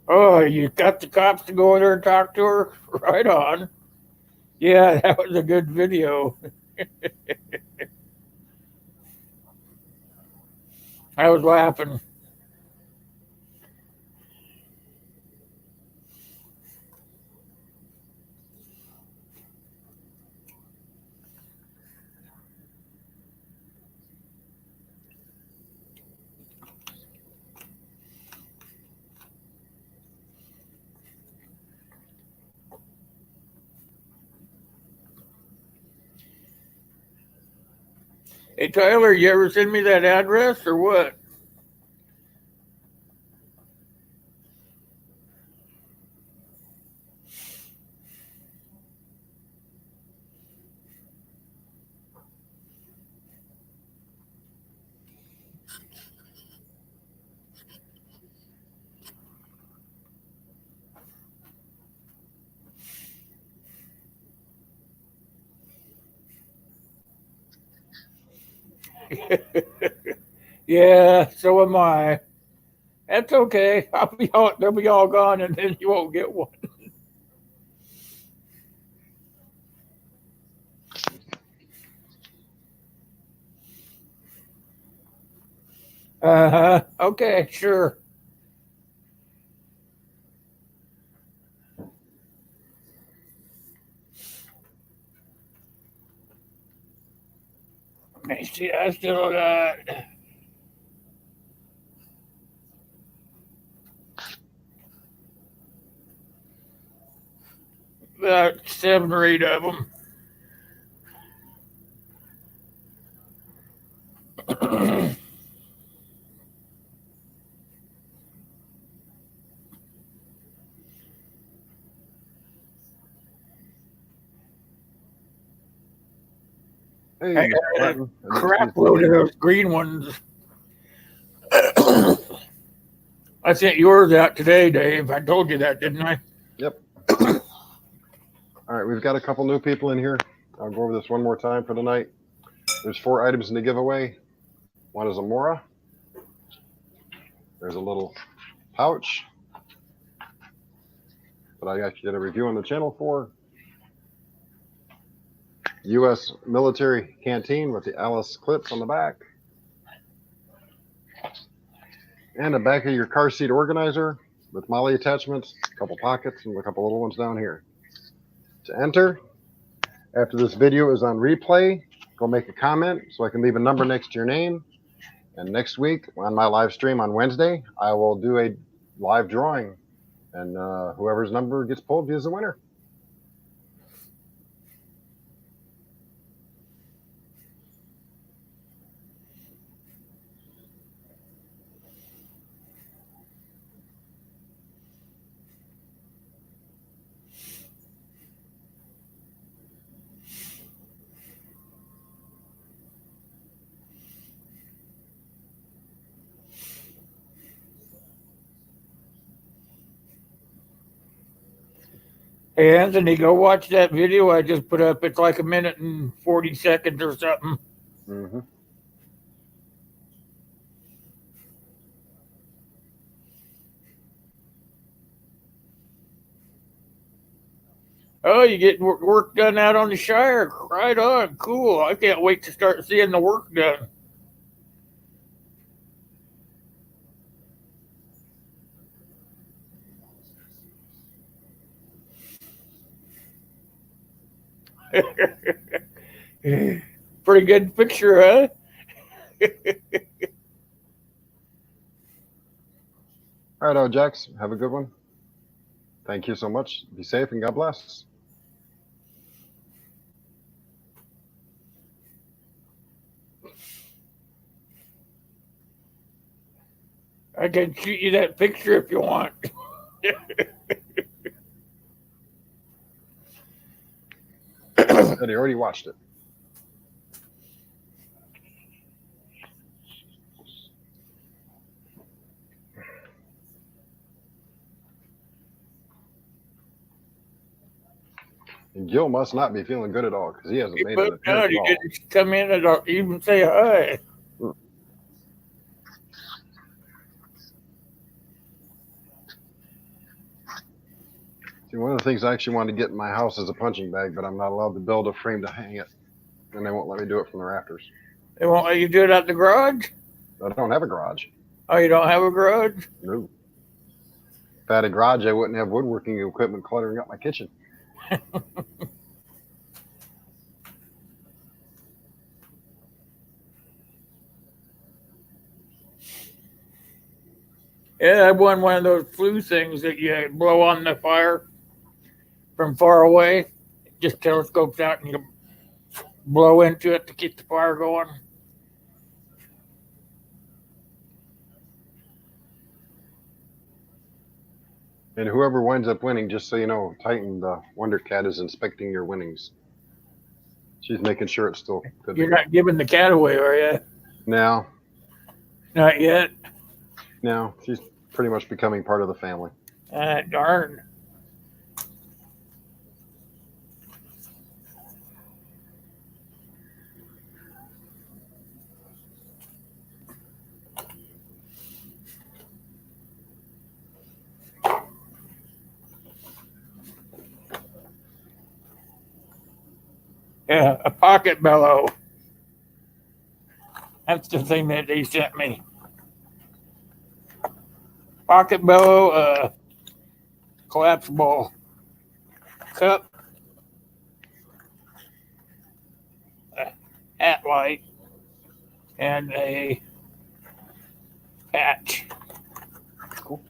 Oh, you got the cops to go in there and talk to her? Right on. Yeah, that was a good video. I was laughing. Hey, Tyler, you ever send me that address or what? Yeah, so am I. That's okay. They'll be all gone, and then you won't get one. Uh-huh. Okay, sure. See, I still got 7 or 8 of them. Hey, I Mr. had a Martin. I didn't crap squeeze load the of name. those green ones. I sent yours out today, Dave. I told you that, didn't I? Yep. All right, we've got a couple new people in here. I'll go over this one more time for tonight. There's 4 items in the giveaway. One is a Mora. There's a little pouch that I actually did a review on the channel for. U.S. military canteen with the Alice clips on the back. And the back of your car seat organizer with MOLLE attachments, a couple pockets, and a couple little ones down here. To enter, after this video is on replay, go make a comment so I can leave a number next to your name. And next week on my live stream on Wednesday, I will do a live drawing. And whoever's number gets pulled is the winner. Hey, Anthony, go watch that video I just put up. It's like 1 minute and 40 seconds or something. Mm-hmm. Oh, you get work done out on the Shire. Right on. Cool. I can't wait to start seeing the work done. Pretty good picture, huh? All right, Jax, have a good one. Thank you so much. Be safe and God bless. I can shoot you that picture if you want. But he already watched it. And Gil must not be feeling good at all because he hasn't made an appearance He at all. didn't come in and even say hi. See, one of the things I actually wanted to get in my house is a punching bag, but I'm not allowed to build a frame to hang it. And they won't let me do it from the rafters. They won't let you do it at the garage? I don't have a garage. Oh, you don't have a garage? No. If I had a garage, I wouldn't have woodworking equipment cluttering up my kitchen. Yeah, I won one of those flue things that you blow on the fire from far away. It just telescopes out and you blow into it to keep the fire going. And whoever winds up winning, just so you know, Titan, the Wonder Cat, is inspecting your winnings. She's making sure it's still good. You're not giving the cat away, are you? No, Not yet. no, she's pretty much becoming part of the family. Darn. Yeah, a pocket bellow. That's the thing that they sent me. Pocket bellow, collapsible cup, a hat light, and a patch. Cool.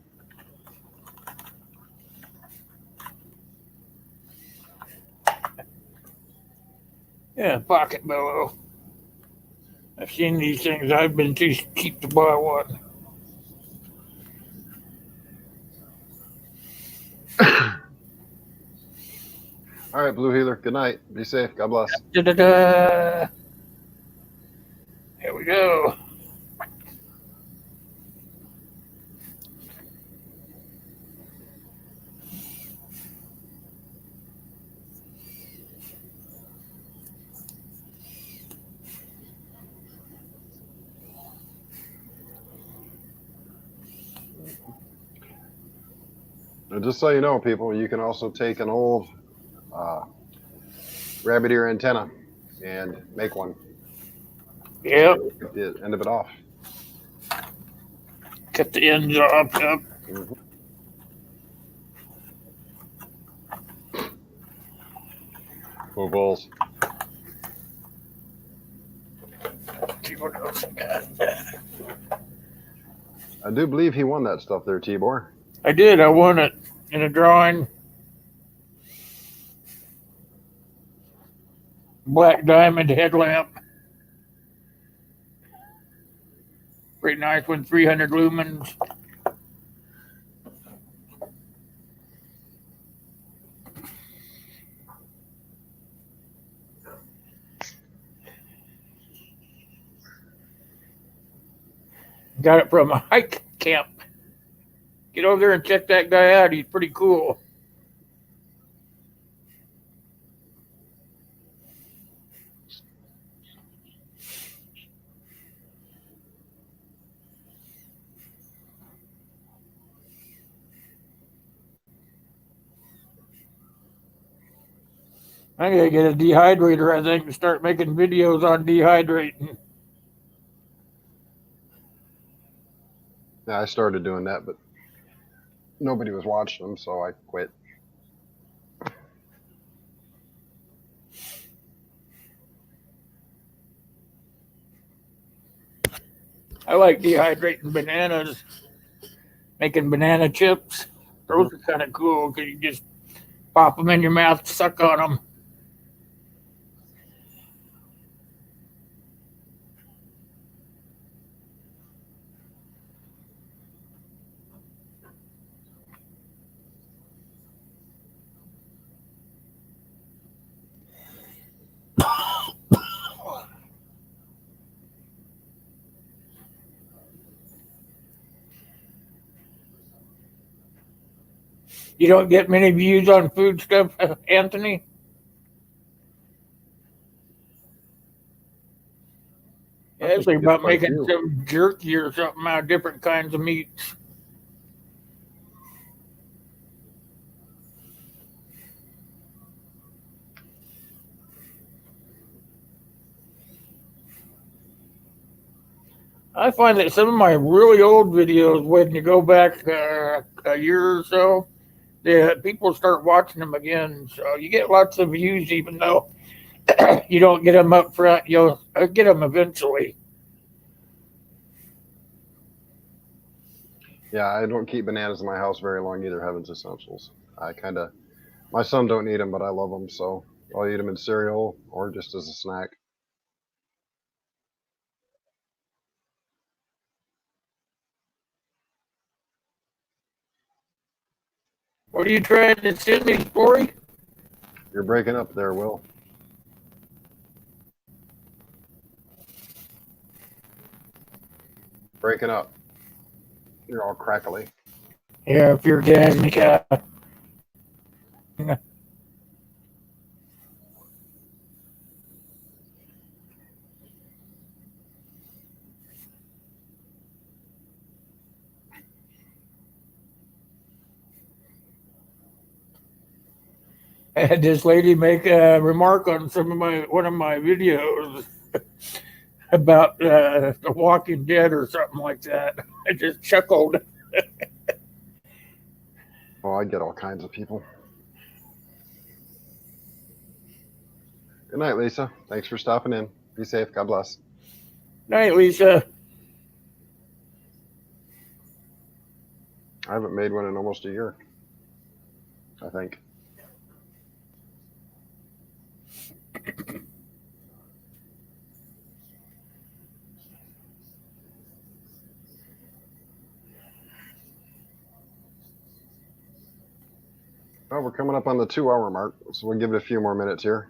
Yeah, pocket bellow. I've seen these things. I've been too cheap to buy one. All right, Blue Healer. Good night. Be safe. God bless. Da-da-da. Here we go. And just so you know, people, you can also take an old uh, rabbit ear antenna and make one. Yep. Get the end of it off. Cut the ends off. Yep. Mm-hmm. Cool balls. See what else I got. I do believe he won that stuff there, Tibor. I did. I won it in a drawing. Black diamond headlamp. Pretty nice one. 300 lumens. Got it from a hike camp. Get over there and check that guy out. He's pretty cool. I gotta get a dehydrator, I think, and start making videos on dehydrating. Yeah, I started doing that, but nobody was watching them, so I quit. I like dehydrating bananas, making banana chips. Those are kind of cool because you just pop them in your mouth, suck on them. You don't get many views on food stuff, Anthony? Yeah, I it's think like he gets about quite a making few. some jerky or something out of different kinds of meats. I find that some of my really old videos, when you go back a year or so, people start watching them again. So you get lots of views, even though you don't get them up front. You'll get them eventually. Yeah, I don't keep bananas in my house very long either. Heaven's essentials. My son don't eat them, but I love them, so I'll eat them in cereal or just as a snack. What are you trying to send me, Corey? You're breaking up there, Will. Breaking up. You're all crackly. Yeah, if you're gasmic. I had this lady make a remark on one of my videos about The Walking Dead or something like that. I just chuckled. Oh, I get all kinds of people. Good night, Lisa. Thanks for stopping in. Be safe. God bless. Night, Lisa. I haven't made one in almost a year, I think. Well, we're coming up on the 2-hour mark, so we'll give it a few more minutes here.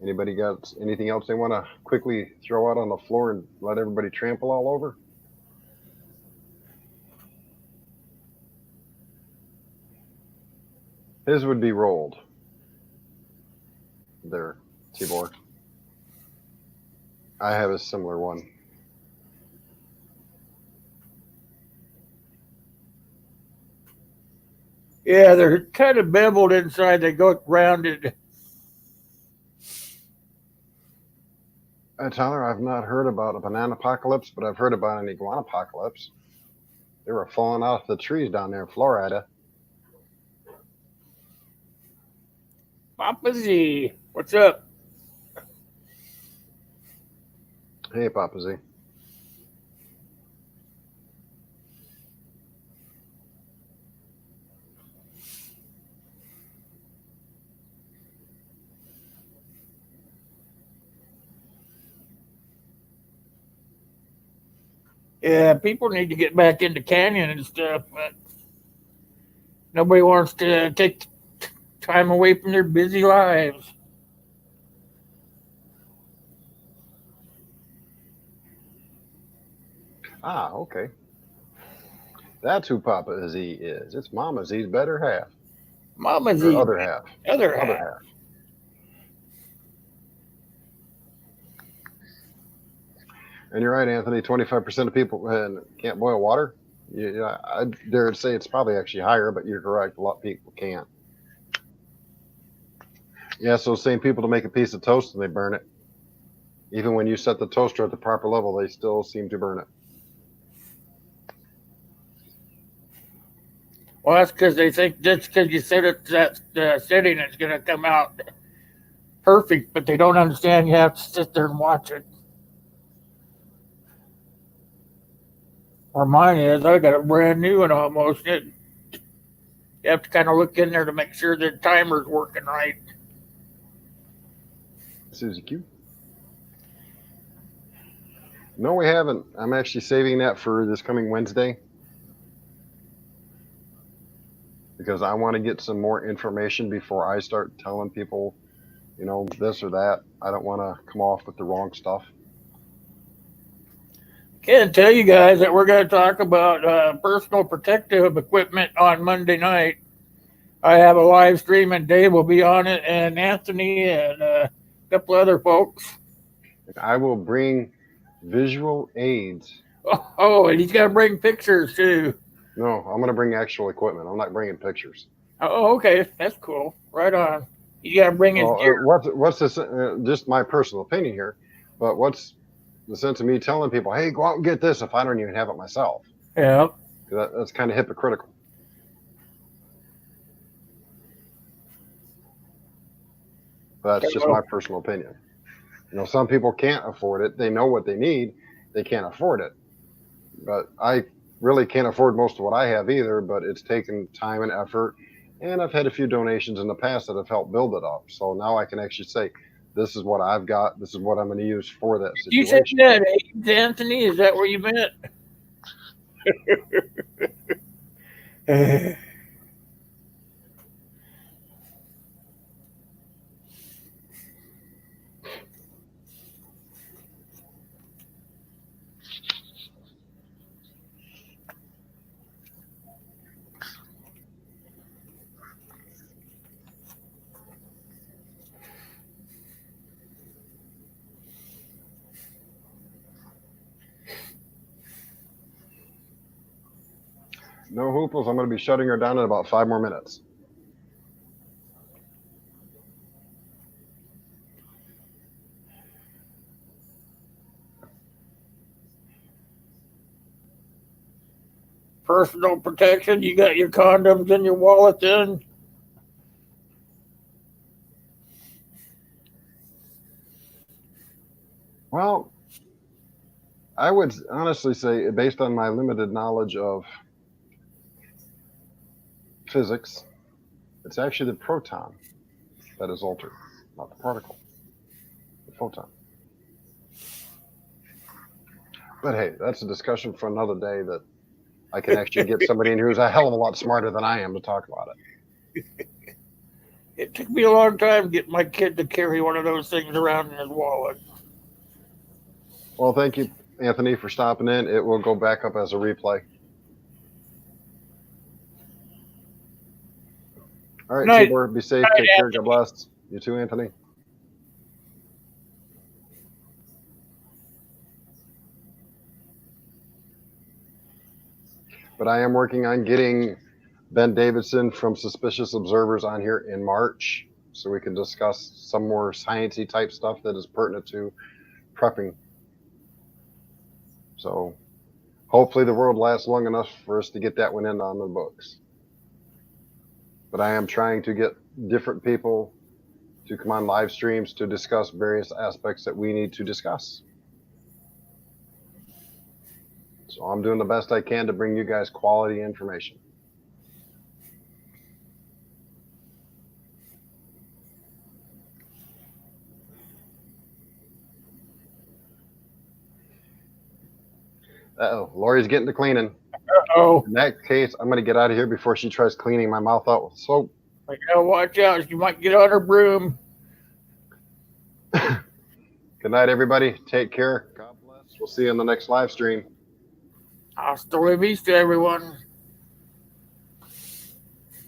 Anybody got anything else they want to quickly throw out on the floor and let everybody trample all over? His would be rolled. There, Tibor. I have a similar one. Yeah, they're kind of beveled inside. They go rounded. Tyler, I've not heard about a banana apocalypse, but I've heard about an iguana apocalypse. They were falling off the trees down there in Florida. Papa Z, what's up? Hey, Papa Z. Yeah, people need to get back into canyon and stuff, but nobody wants to take time away from their busy lives. Ah, okay. That's who Papa Z is. It's Mama Z's better half. Mama Or Z, other half. other Other half. half. And you're right, Anthony. 25% of people can't boil water. Yeah, I dare say it's probably actually higher, but you're correct. A lot of people can't. Yeah, so same people to make a piece of toast and they burn it. Even when you set the toaster at the proper level, they still seem to burn it. Well, that's because they think just because you set it that setting, it's going to come out perfect, but they don't understand you have to sit there and watch it. Or mine is, I got a brand new one almost. You have to kind of look in there to make sure the timer's working right. Susie Q. No, we haven't. I'm actually saving that for this coming Wednesday because I want to get some more information before I start telling people, this or that. I don't want to come off with the wrong stuff. Can't tell you guys that we're going to talk about personal protective equipment on Monday night. I have a live stream and Dave will be on it, and Anthony and a couple other folks. I will bring visual aids. Oh, and he's got to bring pictures too. No, I'm going to bring actual equipment. I'm not bringing pictures. Oh, okay, that's cool. Right on. You got to bring his gear. What's this? Just my personal opinion here, but what's the sense of me telling people, "Hey, go out and get this" if I don't even have it myself? Yeah. That's kind of hypocritical. But that's just my personal opinion. Some people can't afford it. They know what they need. They can't afford it. But I really can't afford most of what I have either, but it's taken time and effort. And I've had a few donations in the past that have helped build it up. So now I can actually say, this is what I've got. This is what I'm going to use for that situation. You said that, Anthony? Is that where you meant? No hooples. I'm going to be shutting her down in about 5 more minutes. Personal protection. You got your condoms in your wallet then? Well, I would honestly say, based on my limited knowledge of physics, it's actually the proton that is altered, not the particle, the photon. But hey, that's a discussion for another day that I can actually get somebody in who's a hell of a lot smarter than I am to talk about it. It took me a long time to get my kid to carry one of those things around in his wallet. Well, thank you, Anthony, for stopping in. It will go back up as a replay. All right, Night. Tibor, be safe. Night, Take care. Anthony. God bless. You too, Anthony. But I am working on getting Ben Davidson from Suspicious Observers on here in March so we can discuss some more sciencey type stuff that is pertinent to prepping. So hopefully the world lasts long enough for us to get that one in on the books. But I am trying to get different people to come on live streams to discuss various aspects that we need to discuss. So I'm doing the best I can to bring you guys quality information. Uh-oh, Lori's getting to cleaning. Oh, In that case, I'm going to get out of here before she tries cleaning my mouth out with soap. I gotta watch out. You might get on her broom. Good night, everybody. Take care. God bless. We'll see you in the next live stream. Hasta la vista, everyone.